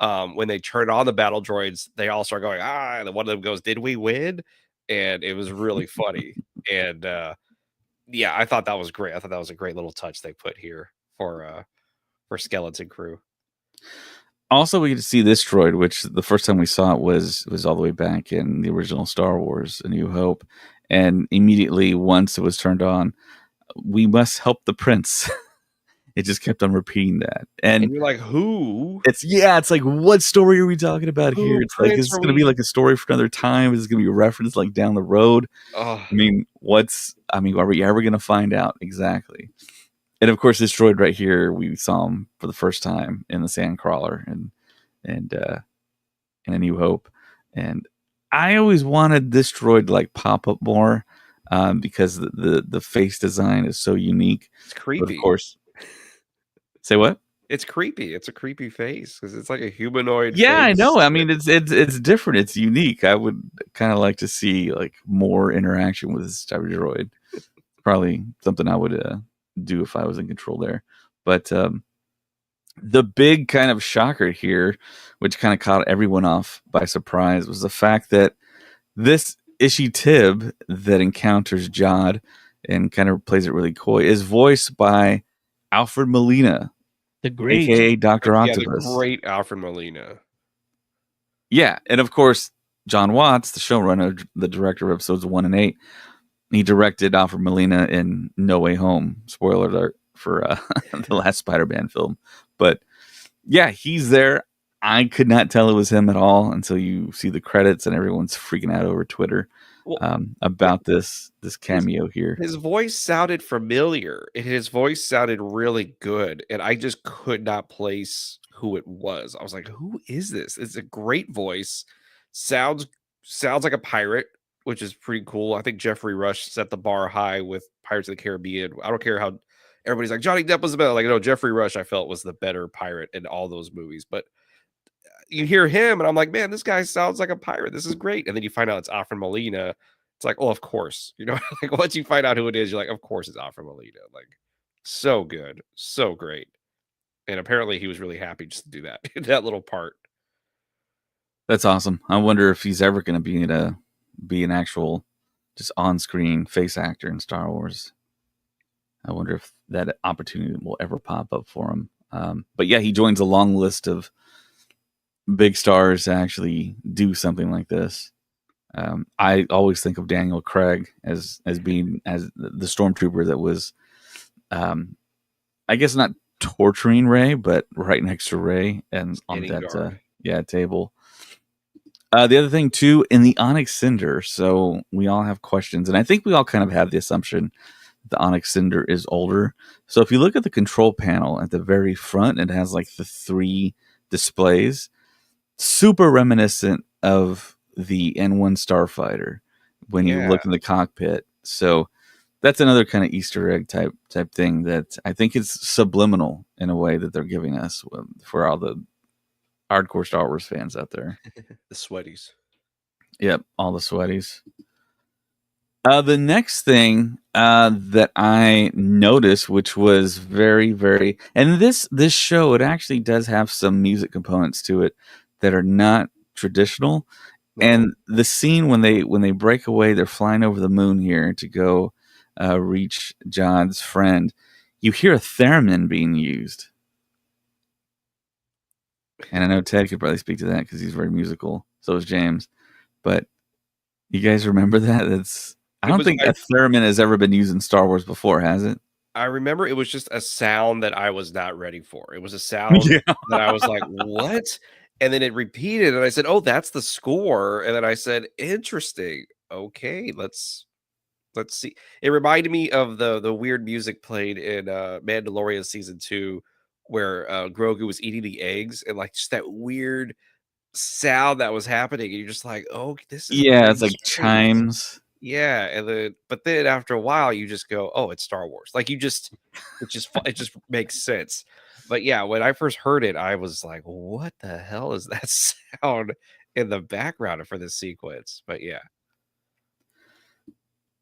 [SPEAKER 3] When they turn on the battle droids, they all start going, and then one of them goes, "Did we win?" And it was really funny. And yeah, I thought that was great. I thought that was a great little touch they put here for Skeleton Crew.
[SPEAKER 2] Also, we get to see this droid, which the first time we saw it was all the way back in the original Star Wars, A New Hope. And immediately, once it was turned on, we must help the prince. It just kept on repeating that. And
[SPEAKER 3] you're like, who?
[SPEAKER 2] It's like, what story are we talking about here? It's like, is this going to be like a story for another time? Is this going to be a reference like down the road?
[SPEAKER 3] Oh.
[SPEAKER 2] I mean, are we ever going to find out exactly? And of course, this droid right here, we saw him for the first time in the Sandcrawler and in A New Hope. And I always wanted this droid to like pop up more because the face design is so unique.
[SPEAKER 3] It's creepy.
[SPEAKER 2] But of course, say what?
[SPEAKER 3] It's creepy. It's a creepy face because it's like a humanoid.
[SPEAKER 2] Yeah,
[SPEAKER 3] face.
[SPEAKER 2] I know. I mean, it's different. It's unique. I would kind of like to see like more interaction with this type of droid. Probably something I would do if I was in control there. But the big kind of shocker here, which kind of caught everyone off by surprise, was the fact that this Ishi Tib that encounters Jod and kind of plays it really coy is voiced by Alfred Molina.
[SPEAKER 1] The great,
[SPEAKER 2] aka Dr. Octopus.
[SPEAKER 3] The great Alfred Molina.
[SPEAKER 2] Yeah, and of course, John Watts, the showrunner, the director of episodes 1 and 8, he directed Alfred Molina in No Way Home. Spoiler alert for the last Spider-Man film. But yeah, he's there. I could not tell it was him at all until you see the credits and everyone's freaking out over Twitter about this cameo here.
[SPEAKER 3] His voice sounded familiar, and his voice sounded really good, and I just could not place who it was. I was like, who is this? It's a great voice. Sounds like a pirate, which is pretty cool. I think Jeffrey Rush set the bar high with Pirates of the Caribbean. I don't care how everybody's like, Johnny Depp was the better. Like, no, Jeffrey Rush, I felt, was the better pirate in all those movies. But you hear him, and I'm like, man, this guy sounds like a pirate. This is great. And then you find out it's Alfred Molina. It's like, oh, of course. You know, like once you find out who it is, you're like, of course it's Alfred Molina. Like, so good. So great. And apparently he was really happy just to do that, that little part.
[SPEAKER 2] That's awesome. I wonder if he's ever going to be an actual just on-screen face actor in Star Wars. I wonder if that opportunity will ever pop up for him. But yeah, he joins a long list of big stars to actually do something like this. I always think of Daniel Craig as being as the stormtrooper that was, I guess not torturing Ray, but right next to Ray and on
[SPEAKER 3] Standing
[SPEAKER 2] that
[SPEAKER 3] guard.
[SPEAKER 2] table. The other thing too, in the Onyx Cinder, so we all have questions, and I think we all kind of have the assumption the Onyx Cinder is older. So if you look at the control panel at the very front, it has like the 3 displays, super reminiscent of the N1 Starfighter when you
[SPEAKER 3] Yeah.
[SPEAKER 2] look in the cockpit. So that's another kind of Easter egg type thing that I think is subliminal in a way that they're giving us for all the hardcore Star Wars fans out there.
[SPEAKER 3] The sweaties.
[SPEAKER 2] Yep, all the sweaties. The next thing that I noticed, which was very, very, and this show, it actually does have some music components to it that are not traditional.
[SPEAKER 3] No.
[SPEAKER 2] And the scene when they break away, they're flying over the moon here to go reach John's friend. You hear a theremin being used, and I know Ted could probably speak to that because he's very musical. So is James. But you guys remember that? I don't think a theremin has ever been used in Star Wars before, has it?
[SPEAKER 3] I remember it was just a sound that I was not ready for. It was a sound that I was like, "What?" And then it repeated, and I said, "Oh, that's the score." And then I said, "Interesting. Okay, let's see." It reminded me of the weird music played in Mandalorian season 2, where Grogu was eating the eggs, and like just that weird sound that was happening. And you're just like, "Oh, this is
[SPEAKER 2] Yeah,
[SPEAKER 3] very
[SPEAKER 2] it's like
[SPEAKER 3] strange."
[SPEAKER 2] chimes.
[SPEAKER 3] Yeah, and then after a while, you just go, "Oh, it's Star Wars." Like, it just makes sense. But yeah, when I first heard it, I was like, "What the hell is that sound in the background for this sequence?" But yeah.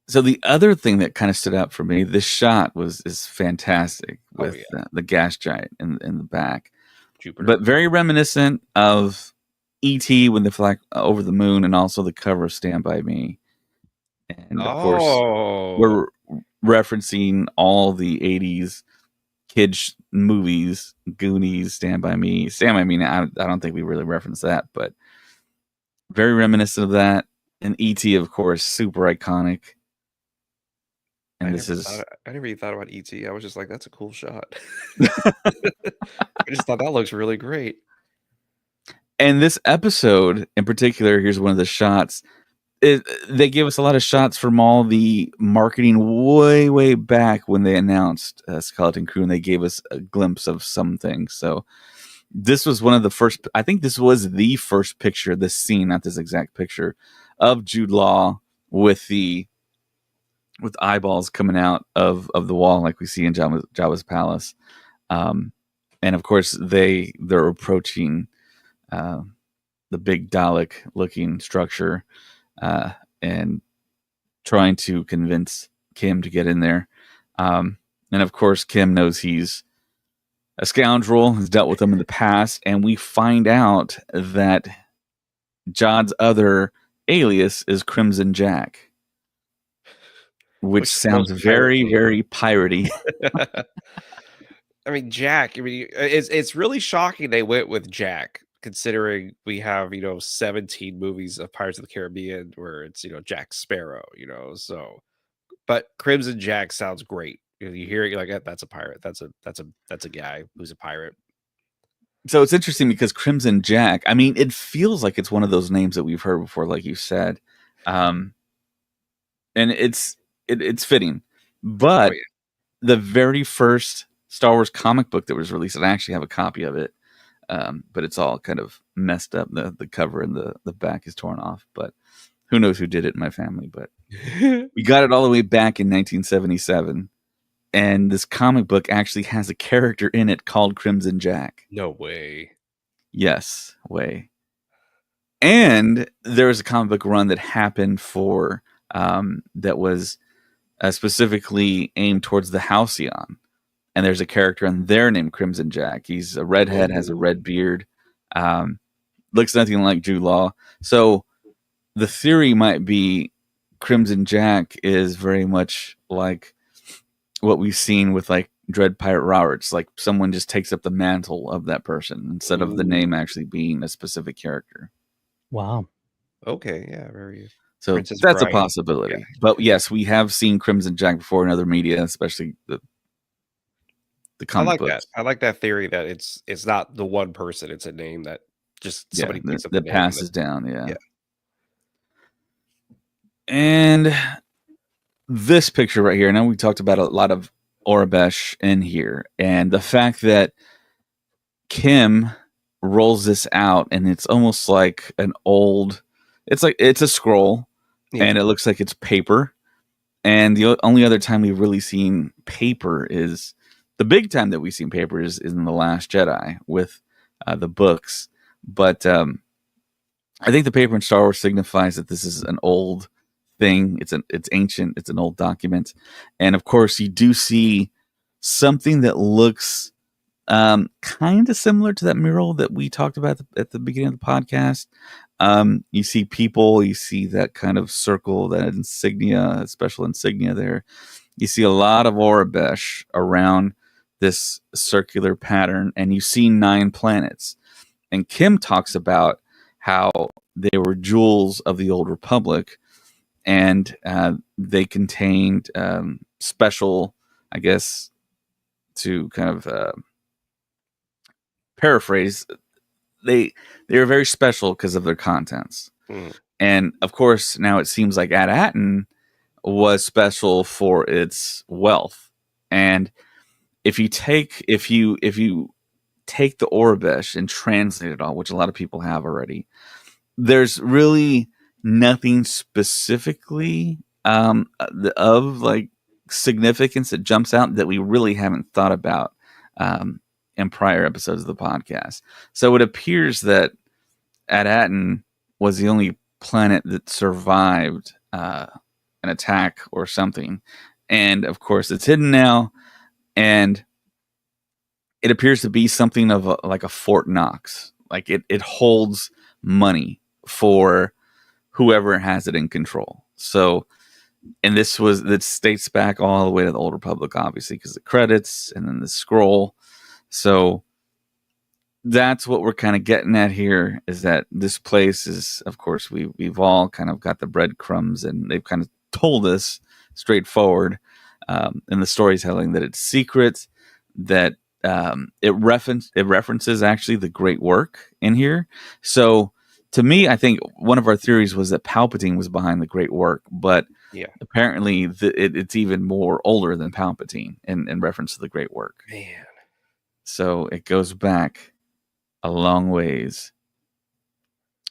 [SPEAKER 2] So the other thing that kind of stood out for me, this shot is fantastic
[SPEAKER 3] Oh,
[SPEAKER 2] with
[SPEAKER 3] yeah.
[SPEAKER 2] the gas giant in the back,
[SPEAKER 3] Jupiter.
[SPEAKER 2] but very reminiscent of E.T. when they fly over the moon, and also the cover of Stand By Me. And of course,
[SPEAKER 3] Oh.
[SPEAKER 2] we're referencing all the 80s kids movies, Goonies, Stand By Me. Stand By Me, I don't think we really referenced that, but very reminiscent of that. And E.T., of course, super iconic. And
[SPEAKER 3] I never even thought about ET. I was just like, "That's a cool shot." I just thought that looks really great.
[SPEAKER 2] And this episode in particular, here's one of the shots. They give us a lot of shots from all the marketing way back when they announced Skeleton Crew, and they gave us a glimpse of some things. So this was one of the first. I think this was the first picture, this scene, not this exact picture, of Jude Law with eyeballs coming out of the wall, like we see in Jabba's palace. And of course, they're approaching the big Dalek looking structure and trying to convince Kim to get in there. And of course, Kim knows he's a scoundrel, has dealt with him in the past, and we find out that Jod's other alias is Crimson Jack, which sounds very, very piratey.
[SPEAKER 3] I mean, Jack. I mean, it's really shocking they went with Jack, considering we have 17 movies of Pirates of the Caribbean where it's Jack Sparrow. So, but Crimson Jack sounds great. You hear it, you're like, that's a pirate. That's a guy who's a pirate.
[SPEAKER 2] So it's interesting because Crimson Jack, I mean, it feels like it's one of those names that we've heard before, like you said. And it's fitting. But the very first Star Wars comic book that was released, and I actually have a copy of it, but it's all kind of messed up. The cover and the back is torn off. But who knows who did it in my family. But we got it all the way back in 1977. And this comic book actually has a character in it called Crimson Jack.
[SPEAKER 3] No way.
[SPEAKER 2] Yes, way. And there was a comic book run that happened for that was specifically aimed towards the Halcyon. And there's a character in there named Crimson Jack. He's a redhead, has a red beard, looks nothing like Jude Law. So the theory might be Crimson Jack is very much like what we've seen with like Dread Pirate Roberts. Like someone just takes up the mantle of that person instead of the name actually being a specific character.
[SPEAKER 1] Wow.
[SPEAKER 3] Okay, yeah, very.
[SPEAKER 2] So
[SPEAKER 3] Princess
[SPEAKER 2] that's a
[SPEAKER 3] Bride.
[SPEAKER 2] possibility.
[SPEAKER 3] Yeah.
[SPEAKER 2] But yes, we have seen Crimson Jack before in other media, especially the
[SPEAKER 3] I
[SPEAKER 2] comic
[SPEAKER 3] like
[SPEAKER 2] books.
[SPEAKER 3] that. I like that theory that it's not the one person; it's a name that just
[SPEAKER 2] Yeah,
[SPEAKER 3] somebody picks up the
[SPEAKER 2] that
[SPEAKER 3] name. And
[SPEAKER 2] passes down. Yeah.
[SPEAKER 3] yeah.
[SPEAKER 2] And this picture right here. Now we talked about a lot of Orabesh in here, and the fact that Kim rolls this out, and it's almost like an old. It's like it's a scroll,
[SPEAKER 3] Yeah.
[SPEAKER 2] and it looks like it's paper. And the only other time we've really seen paper is the big time that we've seen paper is in The Last Jedi with the books. But I think the paper in Star Wars signifies that this is an old thing. It's ancient. It's an old document, and of course, you do see something that looks kind of similar to that mural that we talked about at the beginning of the podcast. You see people, you see that kind of circle, that insignia, special insignia there. You see a lot of Orabesh around this circular pattern, and you see 9 planets. And Kim talks about how they were jewels of the Old Republic, and they contained special, I guess, to kind of paraphrase, they are very special because of their contents. And of course, now it seems like At-Aten was special for its wealth. And if you take the Orabesh and translate it all, which a lot of people have already, there's really nothing specifically of like significance that jumps out that we really haven't thought about in prior episodes of the podcast. So it appears that At-Aten was the only planet that survived an attack or something. And of course, it's hidden now. And it appears to be something of like a Fort Knox. Like it holds money for whoever has it in control. So, and that dates back all the way to the Old Republic, obviously, because the credits and then the scroll. So that's what we're kind of getting at here, is that this place is, of course, we've all kind of got the breadcrumbs, and they've kind of told us straightforward in the storytelling that it's secret, that it references actually the Great Work in here. So to me, I think one of our theories was that Palpatine was behind the Great Work, but apparently it's even more older than Palpatine in reference to the Great Work.
[SPEAKER 3] Man.
[SPEAKER 2] So it goes back a long ways.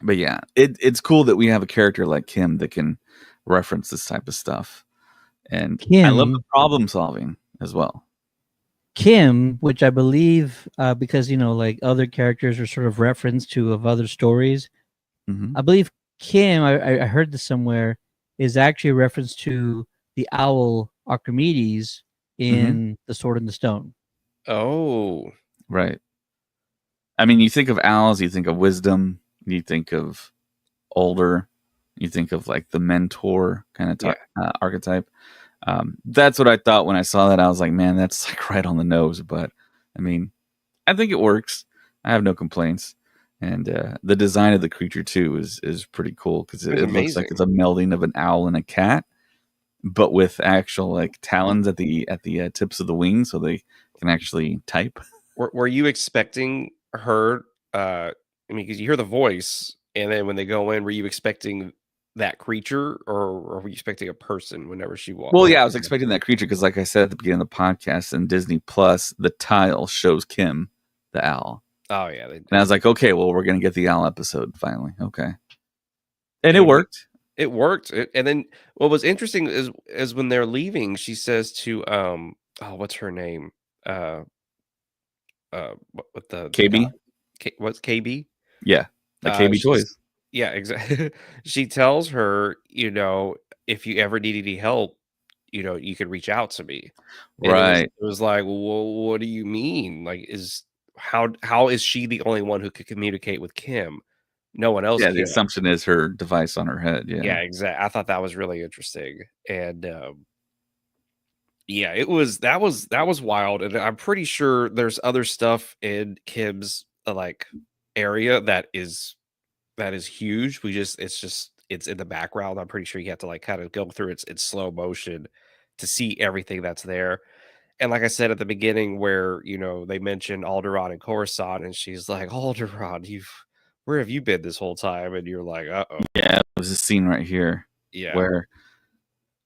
[SPEAKER 2] But yeah, it's cool that we have a character like Kim that can reference this type of stuff. And I love the problem solving as well.
[SPEAKER 1] Kim, which I believe, because, like other characters are sort of referenced to of other stories, I believe Kim, I heard this somewhere, is actually a reference to the owl Archimedes in The Sword and the Stone.
[SPEAKER 3] Oh.
[SPEAKER 2] Right. I mean, you think of owls, you think of wisdom, you think of older, you think of like the mentor kind of archetype. That's what I thought when I saw that. I was like, man, that's like right on the nose. But I mean, I think it works. I have no complaints. And the design of the creature too is pretty cool, because it looks like it's a melding of an owl and a cat, but with actual like talons at the tips of the wings, so they can actually type.
[SPEAKER 3] Were you expecting her? I mean, because you hear the voice, and then when they go in, were you expecting that creature, or were you expecting a person whenever she walked?
[SPEAKER 2] Well, yeah, I was expecting that creature because, like I said at the beginning of the podcast, in Disney Plus, the tile shows Kim, the owl.
[SPEAKER 3] Oh yeah,
[SPEAKER 2] and I was like, okay, well, we're gonna get the owl episode finally. Okay, and it worked.
[SPEAKER 3] It worked. And then what was interesting is when they're leaving, she says to what's her name? What the
[SPEAKER 2] KB?
[SPEAKER 3] What's KB?
[SPEAKER 2] Yeah, the KB toys.
[SPEAKER 3] Yeah, exactly. She tells her, if you ever need any help, you can reach out to me. And
[SPEAKER 2] right.
[SPEAKER 3] It was like, well, what do you mean? Like, how is she the only one who could communicate with Kim? No one else.
[SPEAKER 2] Yeah, the assumption is her device on her head. Yeah,
[SPEAKER 3] exactly. I thought that was really interesting, and Yeah, that was wild, and I'm pretty sure there's other stuff in Kim's like area that is huge. It's in the background. I'm pretty sure you have to like kind of go through it in slow motion to see everything that's there. And like I said at the beginning, where they mentioned Alderaan and Coruscant, and she's like, "Alderaan, where have you been this whole time?" And you're like, "Uh oh."
[SPEAKER 2] Yeah, there's a scene right here
[SPEAKER 3] Yeah,
[SPEAKER 2] where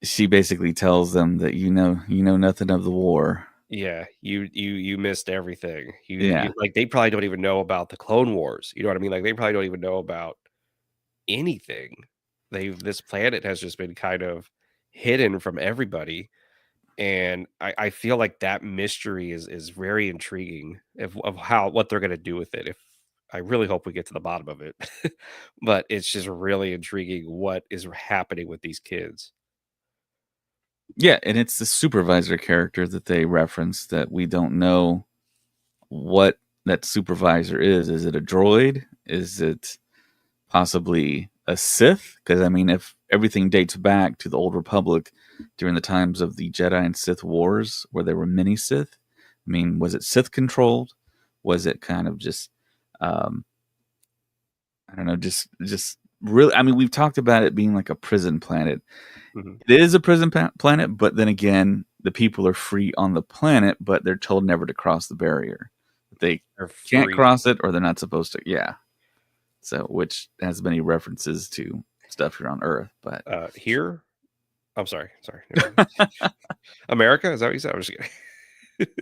[SPEAKER 2] she basically tells them that you know nothing of the war.
[SPEAKER 3] yeah. You missed everything.
[SPEAKER 2] Yeah.
[SPEAKER 3] Like they probably don't even know about the Clone Wars. You know what I mean? Like they probably don't even know about anything. This planet has just been kind of hidden from everybody. And I feel like that mystery is very intriguing of what they're gonna do with it. If I really hope we get to the bottom of it. But it's just really intriguing what is happening with these kids.
[SPEAKER 2] Yeah, and it's the supervisor character that they reference that we don't know what that supervisor is. Is it a droid? Is it possibly a Sith? Because I mean, if everything dates back to the Old Republic during the times of the Jedi and Sith wars, where there were many Sith, I mean, was it Sith controlled? Was it kind of just, um, I don't know, just really? I mean, we've talked about it being like a prison planet.
[SPEAKER 3] Mhm.
[SPEAKER 2] It is a prison planet, but then again, the people are free on the planet, but they're told never to cross the barrier. They
[SPEAKER 3] They're
[SPEAKER 2] can't
[SPEAKER 3] free.
[SPEAKER 2] cross it, or they're not supposed to. Yeah. So, which has many references to stuff here on Earth, but
[SPEAKER 3] Here? I'm sorry. Never mind. America? Is that what you said? I'm just kidding.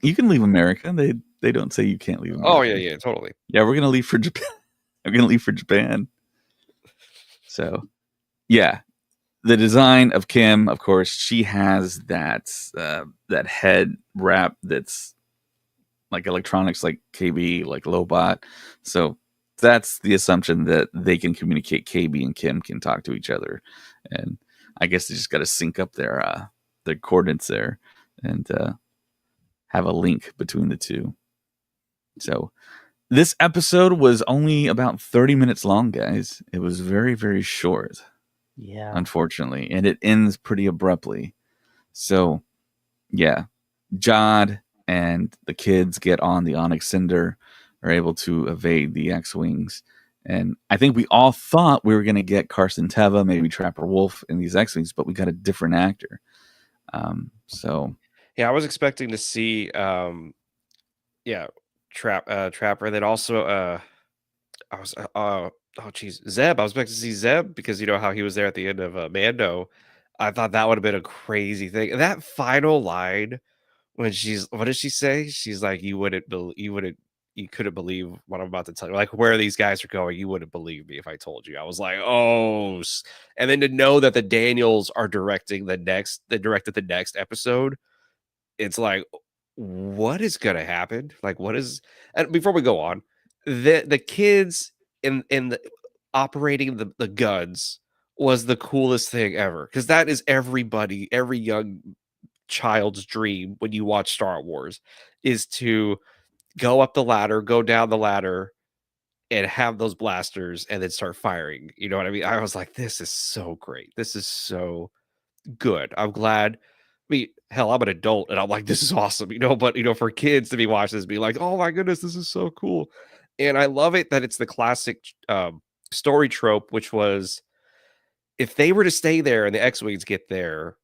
[SPEAKER 2] you can leave America. They don't say you can't leave
[SPEAKER 3] Oh,
[SPEAKER 2] America.
[SPEAKER 3] yeah, totally.
[SPEAKER 2] Yeah, we're gonna leave for Japan. We're gonna leave for Japan. So, yeah, the design of Kim, of course, she has that head wrap that's like electronics, like KB, like Lobot. So that's the assumption that they can communicate. KB and Kim can talk to each other, and I guess they just got to sync up their coordinates there and have a link between the two. So this episode was only about 30 minutes long, guys. It was very, very short,
[SPEAKER 1] Yeah.
[SPEAKER 2] unfortunately, and it ends pretty abruptly. So, yeah, Jod and the kids get on the Onyx Cinder, are able to evade the X-Wings. And I think we all thought we were going to get Carson Teva, maybe Trapper Wolf in these X-Wings, but we got a different actor. So
[SPEAKER 3] Yeah, I was expecting to see yeah, Trapper, and then also I was oh geez, Zeb. I was expecting to see Zeb because you know how he was there at the end of Mando. I thought that would have been a crazy thing. That final line when what did she say? She's like, you couldn't believe what I'm about to tell you. Like where these guys are going, you wouldn't believe me if I told you. I was like, oh, and then to know that the Daniels are they directed the next episode. It's like, what is gonna happen? Like, what is? And before we go on, the kids in the operating the guns was the coolest thing ever because that is every young child's dream when you watch Star Wars is to go up the ladder, go down the ladder, and have those blasters and then start firing. You know what I mean? I was like, this is so great. This is so good. I'm glad. I mean, hell, I'm an adult and I'm like, this is awesome, but for kids to be watching this, be like, oh my goodness, this is so cool. And I love it that it's the classic story trope, which was if they were to stay there and the X-Wings get there,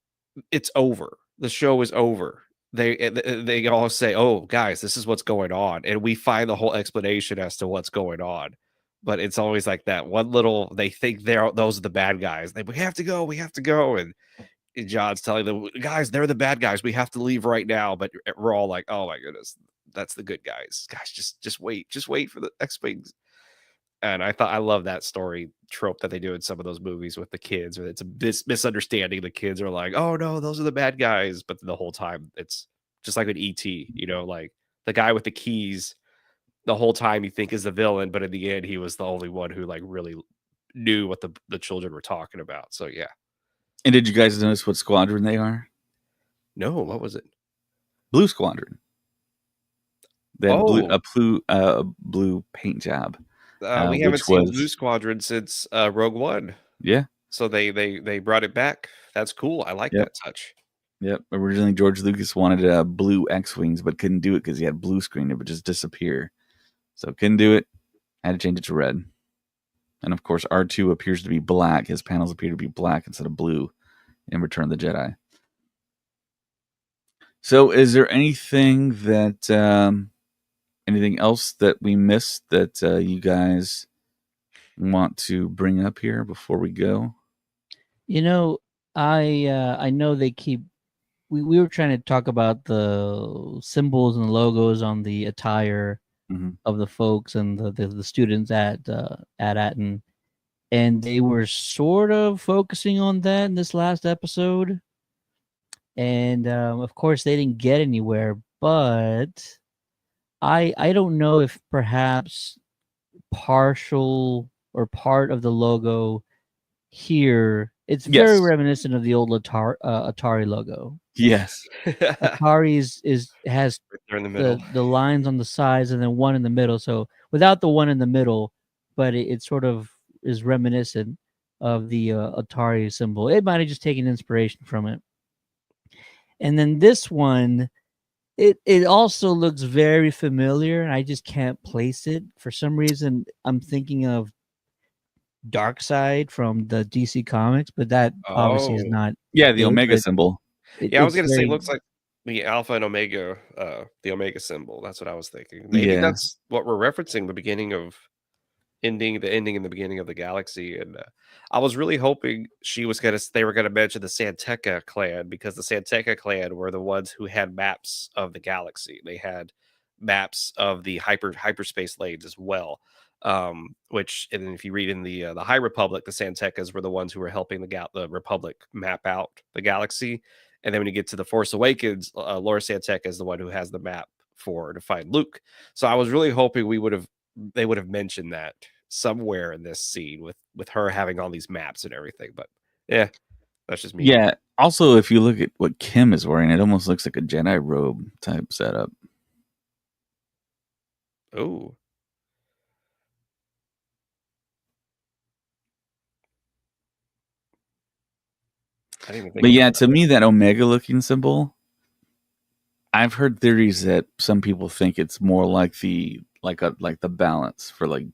[SPEAKER 3] it's over. The show is over. They all say, "Oh, guys, this is what's going on," and we find the whole explanation as to what's going on. But it's always like that one little. They think those are the bad guys. We have to go. We have to go. And John's telling them, "Guys, they're the bad guys. We have to leave right now." But we're all like, "Oh my goodness, that's the good guys. Guys, just wait for the X-Wings." And I love that story trope that they do in some of those movies with the kids, where it's a misunderstanding. The kids are like, "Oh no, those are the bad guys," but the whole time it's just like an ET, like the guy with the keys. The whole time you think is the villain, but in the end, he was the only one who like really knew what the children were talking about. So yeah,
[SPEAKER 2] and did you guys notice what squadron they are?
[SPEAKER 3] no, what was it?
[SPEAKER 2] Blue Squadron. They had
[SPEAKER 3] Oh,
[SPEAKER 2] blue paint job,
[SPEAKER 3] we haven't
[SPEAKER 2] which
[SPEAKER 3] seen Blue
[SPEAKER 2] was
[SPEAKER 3] Squadron since Rogue One,
[SPEAKER 2] yeah,
[SPEAKER 3] so they brought it back. That's cool. I like
[SPEAKER 2] yep.
[SPEAKER 3] that touch.
[SPEAKER 2] Yep. Originally, George Lucas wanted blue X-wings, but couldn't do it because he had blue screen. It would just disappear. So couldn't do it. Had to change it to red. And of course, R2 appears to be black. His panels appear to be black instead of blue in Return of the Jedi. So, is there anything anything else that we missed that you guys want to bring up here before we go?
[SPEAKER 1] You know, I know they keep. We were trying to talk about the symbols and logos on the attire of the folks and the students at Atten, and they were sort of focusing on that in this last episode. And of course, they didn't get anywhere. But I don't know if perhaps partial or part of the logo here, it's very
[SPEAKER 2] Yes.
[SPEAKER 1] reminiscent of the old Atari logo.
[SPEAKER 2] Yes.
[SPEAKER 1] Atari has
[SPEAKER 3] Right there in the middle.
[SPEAKER 1] the lines on the sides and then one in the middle. So without the one in the middle, but it sort of is reminiscent of the Atari symbol. It might have just taken inspiration from it. And then this one, it also looks very familiar, and I just can't place it for some reason. I'm thinking of Darkseid from the DC Comics, but that obviously is
[SPEAKER 3] Oh.
[SPEAKER 1] not
[SPEAKER 2] Yeah, the
[SPEAKER 1] it,
[SPEAKER 2] Omega
[SPEAKER 1] but
[SPEAKER 2] symbol.
[SPEAKER 3] Yeah, I was
[SPEAKER 1] it's
[SPEAKER 3] gonna say it
[SPEAKER 1] very
[SPEAKER 3] looks like the Alpha and Omega, the Omega symbol. That's what I was thinking. Maybe
[SPEAKER 2] Yeah.
[SPEAKER 3] that's what we're referencing, the beginning of the ending and the beginning of the galaxy. And I was really hoping they were gonna mention the Santeca clan, because the Santeca clan were the ones who had maps of the galaxy. They had maps of the hyperspace lanes as well. Which, and then if you read in the High Republic, the Santecas were the ones who were helping the Republic map out the galaxy. And then when you get to the Force Awakens, Laura Santeca is the one who has the map to find Luke. So I was really hoping they would have mentioned that somewhere in this scene with her having all these maps and everything. But yeah, that's just me.
[SPEAKER 2] Yeah. Also, if you look at what Kim is wearing, it almost looks like a Jedi robe type setup.
[SPEAKER 3] Oh, I didn't even think
[SPEAKER 2] But yeah,
[SPEAKER 3] about
[SPEAKER 2] to me, that Omega looking symbol, I've heard theories that some people think it's more like the balance for like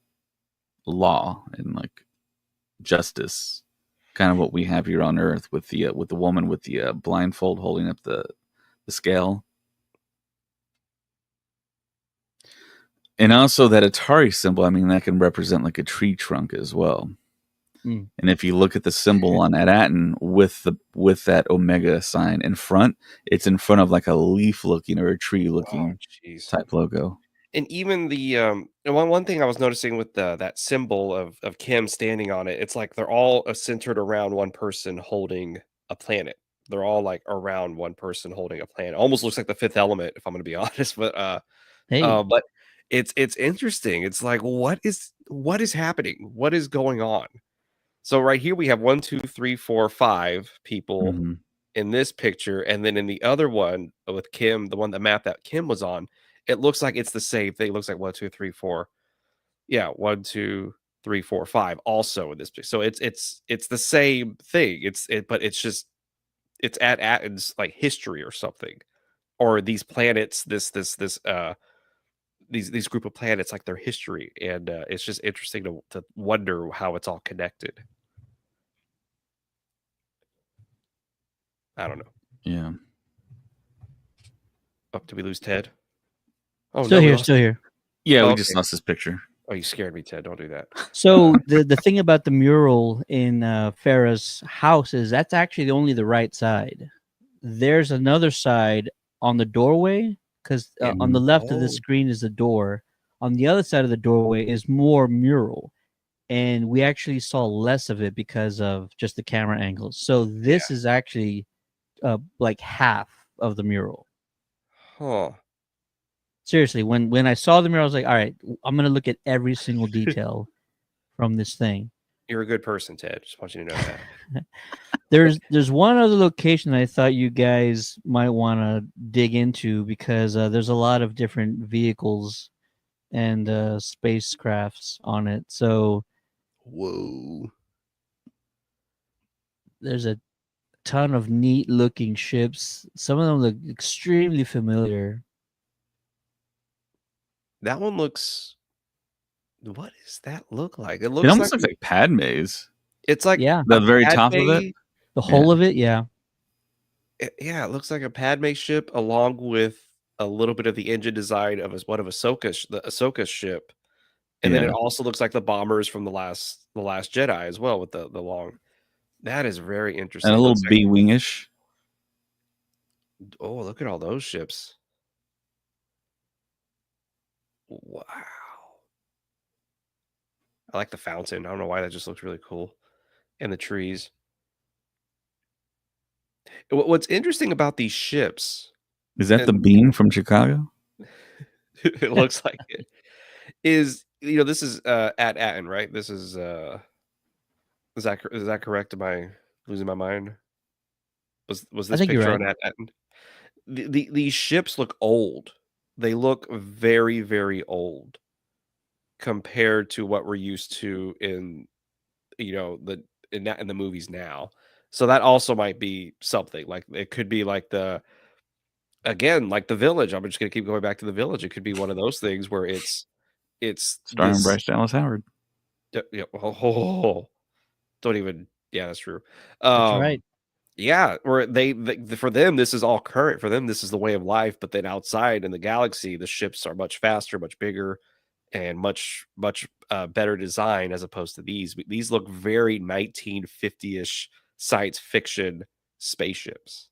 [SPEAKER 2] law and like justice, kind of what we have here on Earth with the woman with the blindfold holding up the scale, and also that Atari symbol. I mean, that can represent like a tree trunk as well.
[SPEAKER 1] Mm.
[SPEAKER 2] And if you look at the symbol on Atten with that Omega sign in front, it's in front of like a leaf looking or a tree
[SPEAKER 3] that.
[SPEAKER 2] looking
[SPEAKER 3] Oh, jeez.
[SPEAKER 2] type logo.
[SPEAKER 3] And even the and one thing I was noticing with that symbol of Kim standing on it, it's like they're all centered around one person holding a planet. They're all like around one person holding a planet. Almost looks like the Fifth Element, if I'm going to be honest.
[SPEAKER 1] hey.
[SPEAKER 3] But it's interesting. It's like what is happening? What is going on? So right here we have 1, 2, 3, 4, 5 people
[SPEAKER 2] Mm-hmm.
[SPEAKER 3] in this picture, and then in the other one with Kim, the one, the map that Kim was on, it looks like it's the same thing. It looks like 1, 2, 3, 4. Yeah, 1, 2, 3, 4, 5 also in this picture. So it's the same thing. But it's at Atten's like history or something. Or these planets, these group of planets, like their history. And it's just interesting to wonder how it's all connected. I don't know.
[SPEAKER 2] Yeah.
[SPEAKER 3] Oh, did we lose Ted? Oh
[SPEAKER 1] Still
[SPEAKER 3] no, we
[SPEAKER 1] here,
[SPEAKER 3] lost.
[SPEAKER 1] still here.
[SPEAKER 2] Yeah,
[SPEAKER 3] Oh,
[SPEAKER 2] we
[SPEAKER 3] okay.
[SPEAKER 2] just lost this picture.
[SPEAKER 3] Oh, you scared me, Ted. Don't do that.
[SPEAKER 1] So the thing about the mural in Farah's house is that's actually only the right side. There's another side on the doorway, because
[SPEAKER 3] Yeah.
[SPEAKER 1] on the left of the
[SPEAKER 3] Oh.
[SPEAKER 1] screen is the door. On the other side of the doorway is more mural, and we actually saw less of it because of just the camera angles. So this is actually like half of the mural.
[SPEAKER 3] Huh.
[SPEAKER 1] Seriously, when I saw the mural, I was like, all right, I'm gonna look at every single detail from this thing.
[SPEAKER 3] You're a good person, Ted. Just want you to know that.
[SPEAKER 1] There's one other location I thought you guys might want to dig into, because there's a lot of different vehicles and spacecrafts on it. So
[SPEAKER 3] Whoa.
[SPEAKER 1] there's a ton of neat looking ships. Some of them look extremely familiar.
[SPEAKER 3] That one looks. What does that look like? It
[SPEAKER 2] It
[SPEAKER 3] looks
[SPEAKER 2] almost
[SPEAKER 3] like
[SPEAKER 2] looks like Padme's.
[SPEAKER 3] it's like
[SPEAKER 1] Yeah,
[SPEAKER 2] The
[SPEAKER 3] a
[SPEAKER 2] very top of it.
[SPEAKER 3] Padme.
[SPEAKER 1] the whole of it. Yeah,
[SPEAKER 3] Yeah, it looks like a Padme ship along with a little bit of the engine design of one of the Ahsoka ship, and then it
[SPEAKER 2] Yeah,
[SPEAKER 3] also looks like the bombers from the last Jedi as well with the long. That is very
[SPEAKER 2] and
[SPEAKER 3] interesting.
[SPEAKER 2] a
[SPEAKER 3] It
[SPEAKER 2] little
[SPEAKER 3] looks like
[SPEAKER 2] B-wingish.
[SPEAKER 3] oh, look at all those ships. Wow. I like the fountain. I don't know why that just looks really cool. And the trees. What's interesting about these ships,
[SPEAKER 2] Is that the
[SPEAKER 3] and
[SPEAKER 2] bean from Chicago?
[SPEAKER 3] it looks like it, is this is at Atten, right? This is that correct? Am I losing my mind? Was
[SPEAKER 1] I
[SPEAKER 3] this
[SPEAKER 1] think you're
[SPEAKER 3] picture
[SPEAKER 1] right.
[SPEAKER 3] on Atten? These ships look old. They look very, very old compared to what we're used to in in the movies now. So that also might be something. Like it could be like like the village. I'm just gonna keep going back to the village. It could be one of those things where it's
[SPEAKER 2] Starring
[SPEAKER 3] this
[SPEAKER 2] Bryce Dallas Howard.
[SPEAKER 3] yeah, don't even yeah, that's true.
[SPEAKER 1] That's
[SPEAKER 3] Um
[SPEAKER 1] right.
[SPEAKER 3] yeah, where for them this is all current. For them this is the way of life, but then outside in the galaxy the ships are much faster, much bigger, and much better design as opposed to these. These look very 1950ish science fiction spaceships.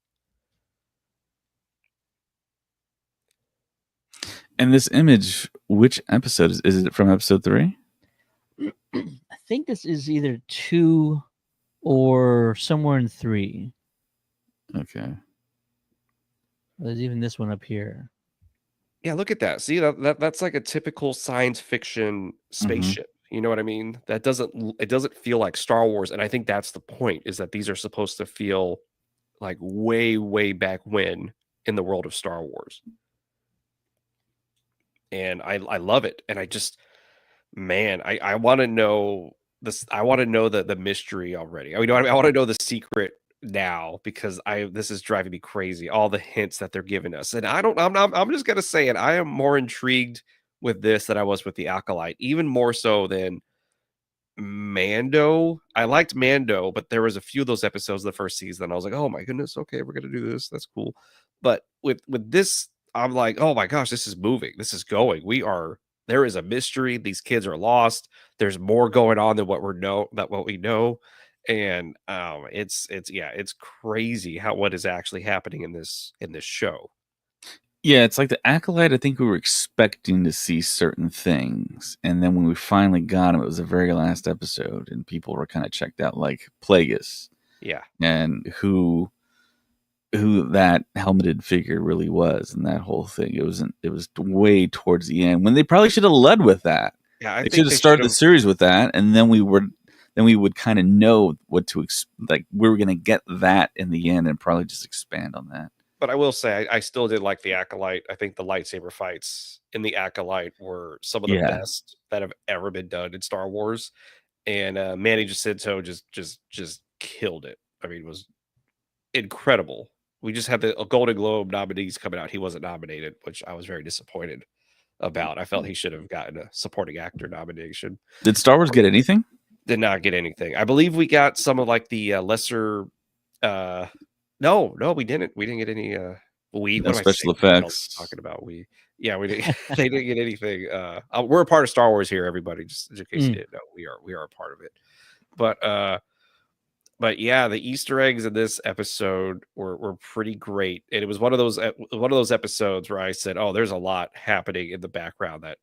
[SPEAKER 2] And this image, which episode is it from episode 3?
[SPEAKER 1] I think this is either 2 or somewhere in 3.
[SPEAKER 2] Okay.
[SPEAKER 1] There's even this one up here.
[SPEAKER 3] Yeah, look at that. See that's like a typical science fiction
[SPEAKER 2] Mm-hmm.
[SPEAKER 3] spaceship. You know what I mean? It doesn't feel like Star Wars, and I think that's the point is that these are supposed to feel like way way back when in the world of Star Wars. And I love it. And I just man, I want to know this. I want to know the mystery already. I mean, I want to know the secret now because this is driving me crazy. All the hints that they're giving us, and I don't. I'm just gonna say it. I am more intrigued with this than I was with the Acolyte, even more so than Mando. I liked Mando, but there was a few of those episodes of the first season. I was like, oh my goodness, okay, we're gonna do this. That's cool. But with this, I'm like, oh my gosh, this is moving. This is going. There is a mystery. These kids are lost. There's more going on than what we know. And it's crazy what is actually happening in this show.
[SPEAKER 2] Yeah, it's like the Acolyte. I think we were expecting to see certain things, and then when we finally got him, it was the very last episode, and people were kind of checked out, like Plagueis,
[SPEAKER 3] Yeah.
[SPEAKER 2] and who that helmeted figure really was, and that whole thing. It was way towards the end when they probably should have led with that.
[SPEAKER 3] Yeah, I
[SPEAKER 2] They
[SPEAKER 3] think
[SPEAKER 2] should have
[SPEAKER 3] they should
[SPEAKER 2] started the
[SPEAKER 3] have.
[SPEAKER 2] series with that, and then we would kind of know what to like. We were going to get that in the end, and probably just expand on that.
[SPEAKER 3] But I will say, I still did like the Acolyte. I think the lightsaber fights in the Acolyte were some of the
[SPEAKER 2] Yeah,
[SPEAKER 3] best that have ever been done in Star Wars. And Manny Jacinto just killed it. I mean, it was incredible. We just had the Golden Globe nominees coming out. He wasn't nominated, which I was very disappointed about. I felt he should have gotten a supporting actor nomination.
[SPEAKER 2] did Star Wars get anything?
[SPEAKER 3] Did not get anything. I believe we got some of like the lesser. No, we didn't. We didn't get any. We
[SPEAKER 2] No
[SPEAKER 3] what am I
[SPEAKER 2] special
[SPEAKER 3] saying? What the hell am I
[SPEAKER 2] effects.
[SPEAKER 3] talking about? Yeah, we didn't. They didn't get anything. We're a part of Star Wars here, everybody. Just in case you didn't know, we are a part of it. But yeah, the Easter eggs in this episode were pretty great, and it was one of those episodes where I said, "Oh, there's a lot happening in the background that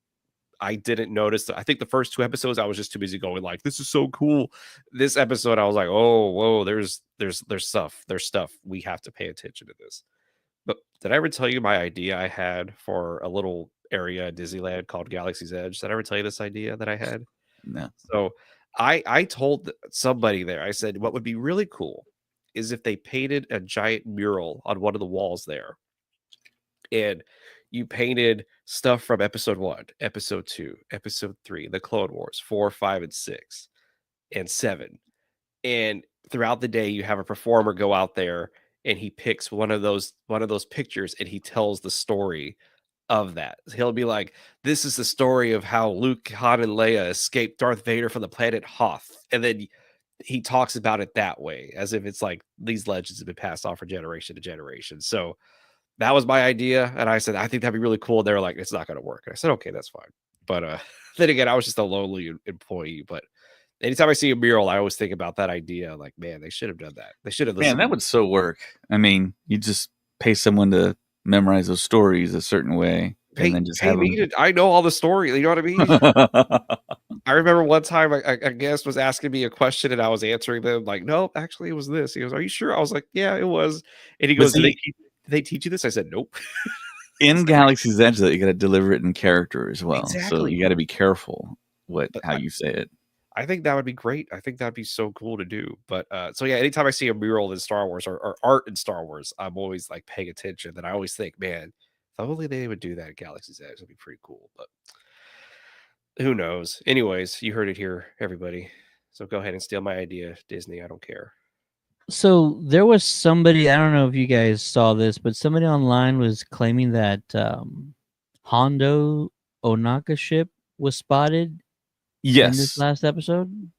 [SPEAKER 3] I didn't notice." I think the first 2 episodes I was just too busy going like, "This is so cool." This episode I was like, "Oh, whoa, there's stuff. We have to pay attention to this." But did I ever tell you my idea I had for a little area at Disneyland called Galaxy's Edge? Did I ever tell you this idea that I had?
[SPEAKER 2] No.
[SPEAKER 3] So I told somebody there, I said, what would be really cool is if they painted a giant mural on one of the walls there, and you painted stuff from episode 1, episode 2, episode 3, the Clone Wars, 4, 5, and 6, and 7. And throughout the day you have a performer go out there and he picks one of those pictures and he tells the story of that. He'll be like, "This is the story of how Luke, Han, and Leia escaped Darth Vader from the planet Hoth," and then he talks about it that way, as if it's like these legends have been passed on from generation to generation. So that was my idea, and I said, "I think that'd be really cool." They were like, "It's not going to work." And I said, "Okay, that's fine." But then again, I was just a lonely employee. But anytime I see a mural, I always think about that idea. Like, man, they should have done that. They should have
[SPEAKER 2] Man,
[SPEAKER 3] listened.
[SPEAKER 2] that would so work. I mean, you just pay someone to memorize those stories a certain way, and then just
[SPEAKER 3] Pay
[SPEAKER 2] have
[SPEAKER 3] me
[SPEAKER 2] them.
[SPEAKER 3] to. I know all the story. You know what I mean? I remember one time a guest was asking me a question and I was answering them like, "No, actually, it was this." He goes, "Are you sure?" I was like, "Yeah, it was." And he
[SPEAKER 2] But
[SPEAKER 3] goes,
[SPEAKER 2] see,
[SPEAKER 3] did they teach you this?" I said, "Nope."
[SPEAKER 2] in Galaxy's Edge, though, you got to deliver it in character as well. So you
[SPEAKER 3] Exactly.
[SPEAKER 2] got to be careful
[SPEAKER 3] But
[SPEAKER 2] how you say it.
[SPEAKER 3] I think that would be great. I think that'd be so cool to do. But so yeah, anytime I see a mural in Star Wars or art in Star Wars, I'm always like paying attention. Then I always think, man, if only they would do that at Galaxy's Edge, it'd be pretty cool. But who knows? Anyways, you heard it here, everybody. So go ahead and steal my idea, Disney. I don't care.
[SPEAKER 1] So there was somebody, I don't know if you guys saw this, but somebody online was claiming that Hondo Onaka ship was spotted in this
[SPEAKER 2] Yes.
[SPEAKER 1] last episode.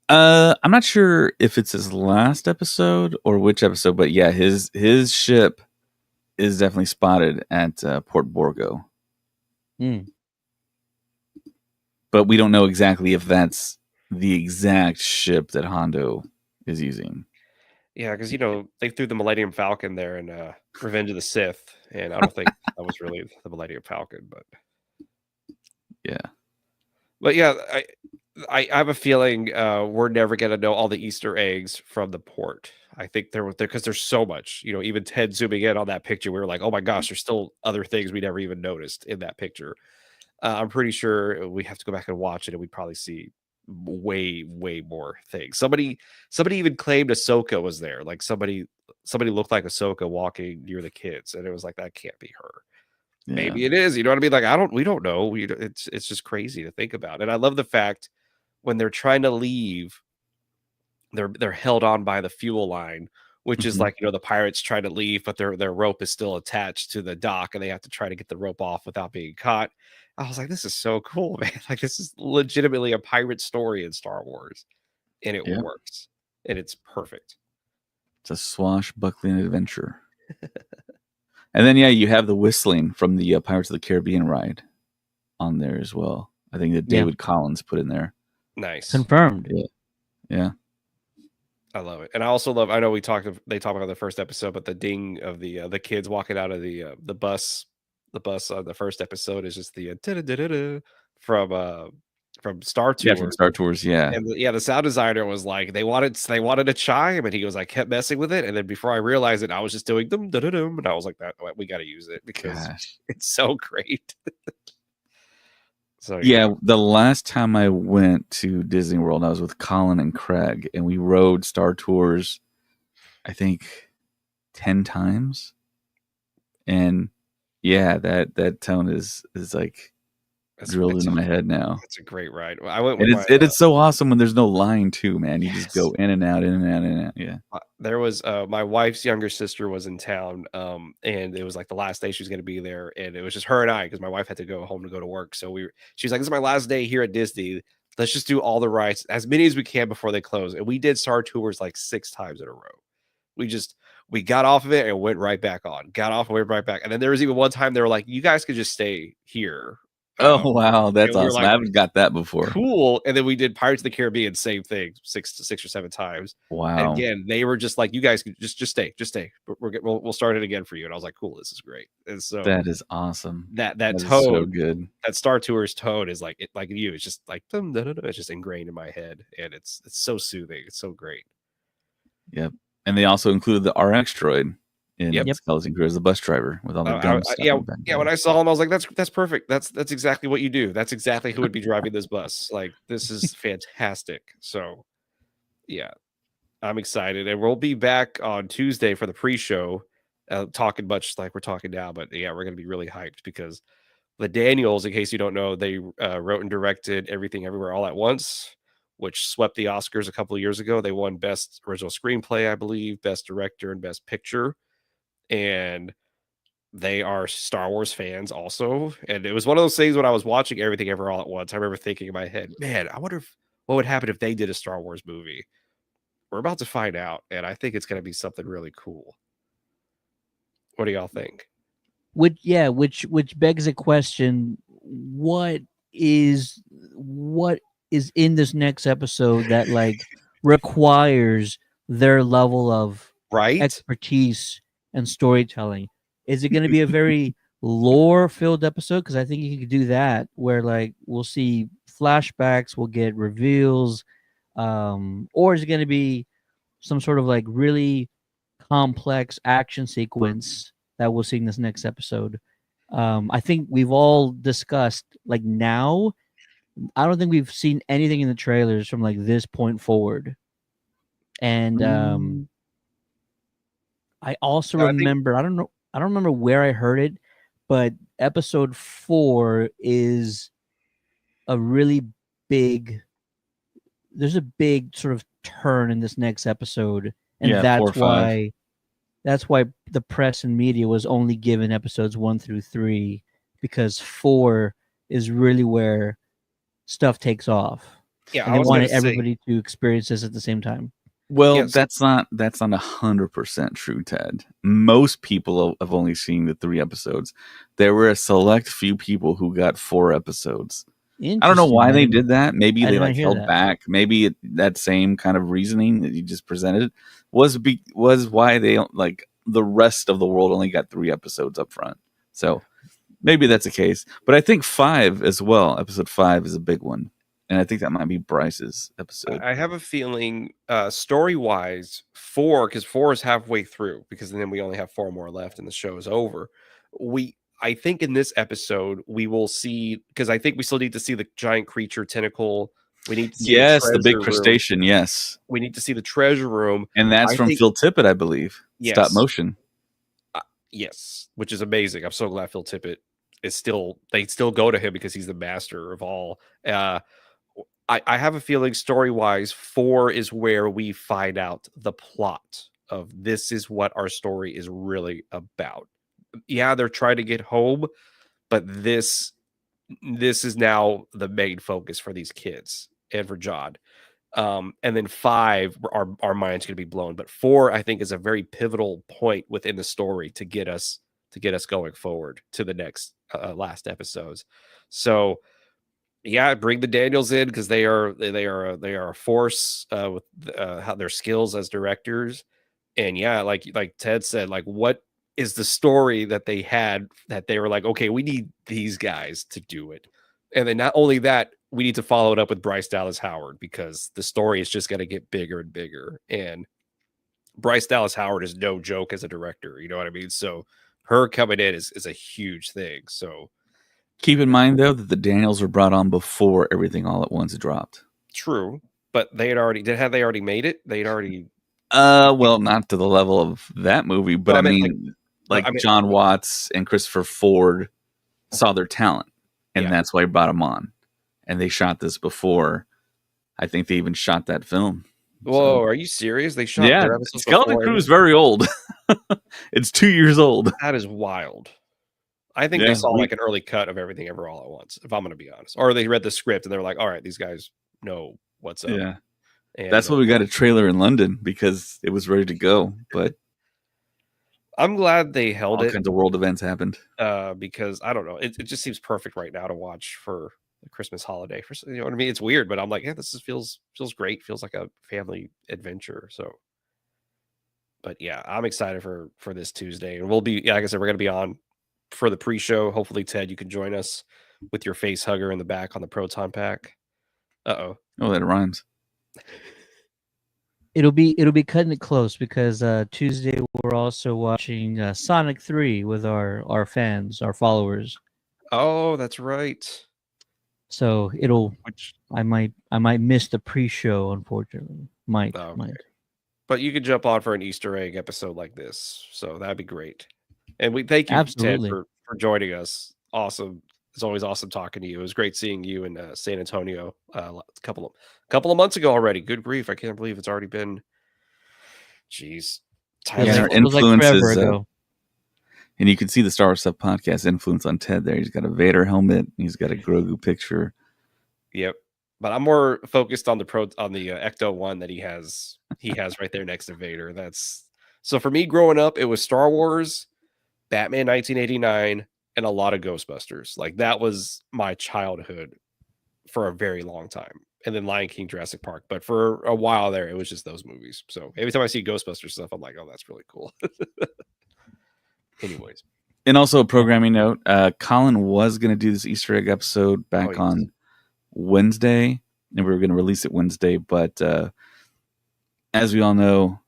[SPEAKER 2] I'm not sure if it's his last episode or which episode, but yeah, his ship is definitely spotted at Port Borgo.
[SPEAKER 1] Mm.
[SPEAKER 2] But we don't know exactly if that's the exact ship that Hondo is using.
[SPEAKER 3] Yeah, because they threw the Millennium Falcon there in Revenge of the Sith, and I don't think that was really the Millennium Falcon, but
[SPEAKER 2] Yeah.
[SPEAKER 3] yeah, I have a feeling we're never gonna know all the Easter eggs from the port. I think there because there's so much. Even Ted zooming in on that picture, we were like, "Oh my gosh, there's still other things we never even noticed in that picture." I'm pretty sure we have to go back and watch it, and we'd probably see way, way more things. Somebody even claimed Ahsoka was there. Like somebody looked like Ahsoka walking near the kids, and it was like that can't be her.
[SPEAKER 2] Yeah.
[SPEAKER 3] Maybe it is. You know what I mean? Like we don't know. It's just crazy to think about. And I love the fact when they're trying to leave, they're held on by the fuel line, which is
[SPEAKER 2] Mhm.
[SPEAKER 3] like the pirates try to leave, but their rope is still attached to the dock, and they have to try to get the rope off without being caught. I was like, this is so cool, man. Like this is legitimately a pirate story in Star Wars, and it
[SPEAKER 2] Yep.
[SPEAKER 3] works, and it's perfect.
[SPEAKER 2] It's a swashbuckling adventure. And then, yeah, you have the whistling from the Pirates of the Caribbean ride on there as well. I think that David Collins put in there.
[SPEAKER 3] Nice.
[SPEAKER 1] Confirmed.
[SPEAKER 2] Yeah.
[SPEAKER 3] I love it. And I also love, I know they talked about the first episode, but the ding of the kids walking out of the bus, on the first episode is just the da-da-da-da-da from Star
[SPEAKER 2] Yeah,
[SPEAKER 3] Tours.
[SPEAKER 2] from Star Tours, yeah.
[SPEAKER 3] And the sound designer was like, they wanted a chime, and he goes, I kept messing with it, and then before I realized it, I was just doing them, da-da-dum, and I was like, that we got to use it because
[SPEAKER 2] Gosh.
[SPEAKER 3] it's so great. So
[SPEAKER 2] Yeah, the last time I went to Disney World, I was with Colin and Craig, and we rode Star Tours, I think, 10 times. And yeah, that tone is like drilled into my head now.
[SPEAKER 3] It's a great ride. I went
[SPEAKER 2] And
[SPEAKER 3] with
[SPEAKER 2] it's so awesome when there's no line too, man. You just
[SPEAKER 3] Yes.
[SPEAKER 2] go in and out, in and out, in and out. Yeah.
[SPEAKER 3] There was my wife's younger sister was in town, and it was like the last day she was going to be there, and it was just her and I because my wife had to go home to go to work. So she was like, "This is my last day here at Disney. Let's just do all the rides, as many as we can before they close." And we did Star Tours like 6 times in a row. We got off of it and went right back on. Got off and went right back. And then there was even one time they were like, "You guys could just stay here."
[SPEAKER 2] Oh wow, that's
[SPEAKER 3] we were
[SPEAKER 2] awesome!
[SPEAKER 3] like,
[SPEAKER 2] I haven't got that before.
[SPEAKER 3] Cool. And then we did Pirates of the Caribbean, same thing, 6 or 7 times.
[SPEAKER 2] Wow.
[SPEAKER 3] And again, they were just like, "You guys can just stay. We'll start it again for you." And I was like, "Cool, this is great." And so
[SPEAKER 2] That is awesome.
[SPEAKER 3] that
[SPEAKER 2] That is
[SPEAKER 3] tone,
[SPEAKER 2] so good.
[SPEAKER 3] that Star Tours tone is like it's just like dum, dum, dum, dum. It's just ingrained in my head, and it's so soothing. It's so great.
[SPEAKER 2] Yep. And they also included the RX droid in
[SPEAKER 3] Yep.
[SPEAKER 2] Skeleton Crew as the bus driver with all the guns.
[SPEAKER 3] Yeah. When I saw him, I was like, "That's perfect. That's exactly what you do. That's exactly who would be driving this bus. Like, this is fantastic." So, yeah, I'm excited, and we'll be back on Tuesday for the pre-show, talking much like we're talking now. But yeah, we're gonna be really hyped because the Daniels, in case you don't know, they wrote and directed Everything Everywhere All at Once, which swept the Oscars a couple of years ago. They won Best Original Screenplay, I believe, Best Director, and Best Picture. And they are Star Wars fans also. And it was one of those things when I was watching Everything Ever All at Once, I remember thinking in my head, man, I wonder what would happen if they did a Star Wars movie. We're about to find out, and I think it's going to be something really cool. What do y'all think?
[SPEAKER 1] Which begs a question: is what is in this next episode that like requires their level of
[SPEAKER 3] Right?
[SPEAKER 1] expertise and storytelling? Is it going to be a very lore filled episode? Because I think you could do that where like we'll see flashbacks, we'll get reveals, or is it going to be some sort of like really complex action sequence that we'll see in this next episode? I think we've all discussed like now. I don't think we've seen anything in the trailers from like this point forward. And I also remember, I don't remember where I heard it, but episode 4 is a really big. There's a big sort of turn in this next episode, and
[SPEAKER 2] Yeah, 4 or 5.
[SPEAKER 1] that's why the press and media was only given episodes 1 through 3, because 4 is really where stuff takes off.
[SPEAKER 3] Yeah,
[SPEAKER 1] And
[SPEAKER 3] I
[SPEAKER 1] they
[SPEAKER 3] was going
[SPEAKER 1] wanted
[SPEAKER 3] to say,
[SPEAKER 1] everybody to experience this at the same time.
[SPEAKER 2] Well,
[SPEAKER 3] Yes.
[SPEAKER 2] that's not 100% true, Ted. Most people have only seen the 3 episodes. There were a select few people who got 4 episodes. I don't know
[SPEAKER 1] Interesting.
[SPEAKER 2] why they did that. Maybe
[SPEAKER 1] I
[SPEAKER 2] they
[SPEAKER 1] did not
[SPEAKER 2] like
[SPEAKER 1] hear
[SPEAKER 2] held
[SPEAKER 1] that.
[SPEAKER 2] back. Maybe that same kind of reasoning that you just presented was why they like the rest of the world only got 3 episodes up front. So maybe that's the case. But I think 5 as well. Episode 5 is a big one. And I think that might be Bryce's episode.
[SPEAKER 3] I have a feeling story-wise, 4, because 4 is halfway through, because then we only have 4 more left and the show is over. I think in this episode, we will see, because I think we still need to see the giant creature tentacle. We need to see
[SPEAKER 2] the big
[SPEAKER 3] treasure room.
[SPEAKER 2] crustacean, yes.
[SPEAKER 3] We need to see the treasure room.
[SPEAKER 2] And that's from Phil Tippett, I believe.
[SPEAKER 3] Yes.
[SPEAKER 2] Stop motion.
[SPEAKER 3] Yes, which is amazing. I'm so glad Phil Tippett is they still go to him because he's the master of all. I have a feeling story-wise, 4 is where we find out the plot of this is what our story is really about. Yeah, they're trying to get home, but this is now the main focus for these kids and for John. And then 5, our mind's going to be blown. But 4, I think, is a very pivotal point within the story to get us going forward to the next last episodes. So, yeah, bring the Daniels in because they are a force with how their skills as directors. And yeah, like Ted said, like what is the story that they had that they were like, okay, we need these guys to do it. And then not only that, we need to follow it up with Bryce Dallas Howard because the story is just going to get bigger and bigger. And Bryce Dallas Howard is no joke as a director. You know what I mean? So her coming in is a huge thing. So
[SPEAKER 2] keep in mind, though, that the Daniels were brought on before Everything All at Once dropped.
[SPEAKER 3] True. But they had already made it? They'd already...
[SPEAKER 2] Well, not to the level of that movie, but I mean, John Watts and Christopher Ford saw their talent, and that's why he brought them on. And they shot this before. I think they even shot that film.
[SPEAKER 3] Whoa, are you serious? They shot their episodes
[SPEAKER 2] Skeleton Crew is very old. It's 2 years old.
[SPEAKER 3] That is wild. I think they saw like an early cut of Everything Ever All at Once, if I'm going to be honest. Or they read the script and they're like, all right, these guys know what's up.
[SPEAKER 2] Yeah.
[SPEAKER 3] And
[SPEAKER 2] that's why we got a trailer in London because it was ready to go. But
[SPEAKER 3] I'm glad they held
[SPEAKER 2] all
[SPEAKER 3] it.
[SPEAKER 2] Kinds of world events happened.
[SPEAKER 3] Because I don't know. It just seems perfect right now to watch for the Christmas holiday. You know what I mean? It's weird, but I'm like, yeah, feels great. Feels like a family adventure. So, but yeah, I'm excited for this Tuesday. And we'll be, like I said, we're going to be on for the pre-show. Hopefully, Ted, you can join us with your face hugger in the back on the Proton Pack. Oh,
[SPEAKER 2] that rhymes.
[SPEAKER 1] It'll be cutting it close because Tuesday we're also watching Sonic 3 with our fans, our followers.
[SPEAKER 3] Oh, that's right.
[SPEAKER 1] So I might miss the pre-show, unfortunately. Might.
[SPEAKER 3] But you could jump on for an Easter egg episode like this, so that'd be great. And we thank you,
[SPEAKER 1] Absolutely.
[SPEAKER 3] Ted, for joining us. Awesome. It's always awesome talking to you. It was great seeing you in San Antonio a couple of months ago already. Good grief. I can't believe it's already been, geez.
[SPEAKER 1] Feels
[SPEAKER 2] Yeah,
[SPEAKER 1] like,
[SPEAKER 2] our
[SPEAKER 1] feels like forever
[SPEAKER 2] influences,
[SPEAKER 1] ago.
[SPEAKER 2] and you can see the Star Wars Stuff podcast influence on Ted there. He's got a Vader helmet. He's got a Grogu picture.
[SPEAKER 3] Yep. But I'm more focused on the Ecto one that he has right there next to Vader. That's so for me growing up, it was Star Wars, Batman 1989, and a lot of Ghostbusters. Like that was my childhood for a very long time. And then Lion King, Jurassic Park. But for a while there, it was just those movies. So every time I see Ghostbusters stuff, I'm like, oh, that's really cool. Anyways.
[SPEAKER 2] And also a programming note, Colin was going to do this Easter egg episode back on Wednesday, and we were going to release it Wednesday. But as we all know,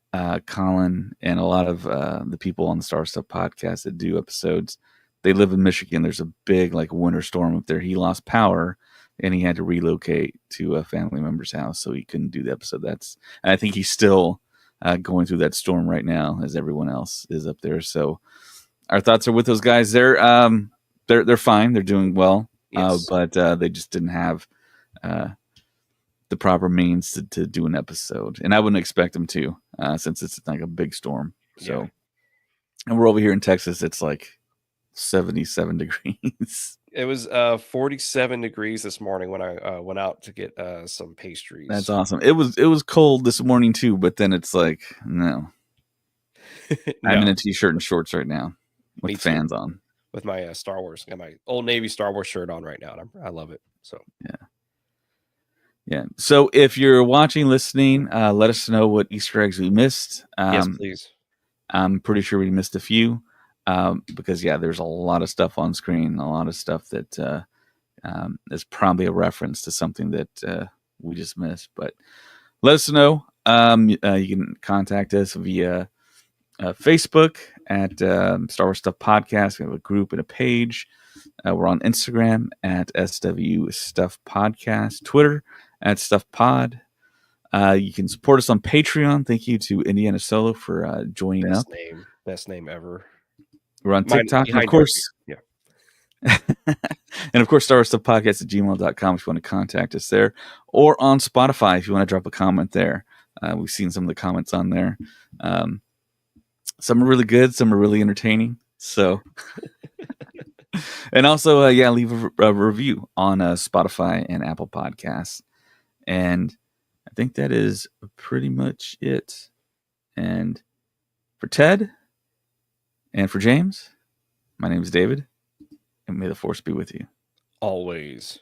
[SPEAKER 2] Colin and a lot of the people on the Star Stuff podcast that do episodes, they live in Michigan. There's a big winter storm up there. He lost power, and he had to relocate to a family member's house, so he couldn't do the episode. And I think he's still going through that storm right now, as everyone else is up there. So our thoughts are with those guys. They're fine. They're doing well,
[SPEAKER 3] Yes.
[SPEAKER 2] but they just didn't have the proper means to do an episode, and I wouldn't expect them to, since it's like a big storm. So,
[SPEAKER 3] Yeah.
[SPEAKER 2] and we're over here in Texas. It's like 77 degrees.
[SPEAKER 3] It was 47 degrees this morning when I went out to get some pastries.
[SPEAKER 2] That's awesome. It was cold this morning too, but then it's like no. I'm in a t-shirt and shorts right now with fans on.
[SPEAKER 3] With my Star Wars, got my Old Navy Star Wars shirt on right now. And I love it. So
[SPEAKER 2] yeah. So if you're watching, listening, let us know what Easter eggs we missed.
[SPEAKER 3] Yes, please.
[SPEAKER 2] I'm pretty sure we missed a few because there's a lot of stuff on screen, a lot of stuff that is probably a reference to something that we just missed. But let us know. You can contact us via Facebook at Star Wars Stuff Podcast. We have a group and a page. We're on Instagram at SW Stuff Podcast, Twitter at Stuff Pod. You can support us on Patreon. Thank you to Indiana Solo for joining up.
[SPEAKER 3] Best name ever.
[SPEAKER 2] We're on TikTok, and of course.
[SPEAKER 3] Yeah.
[SPEAKER 2] And of course, Star Wars Stuff Podcast at gmail.com if you want to contact us there, or on Spotify if you want to drop a comment there. We've seen some of the comments on there. Some are really good, some are really entertaining. So, and also, leave a review on Spotify and Apple Podcasts. And I think that is pretty much it. And for Ted and for James, my name is David, and may the Force be with you.
[SPEAKER 3] Always.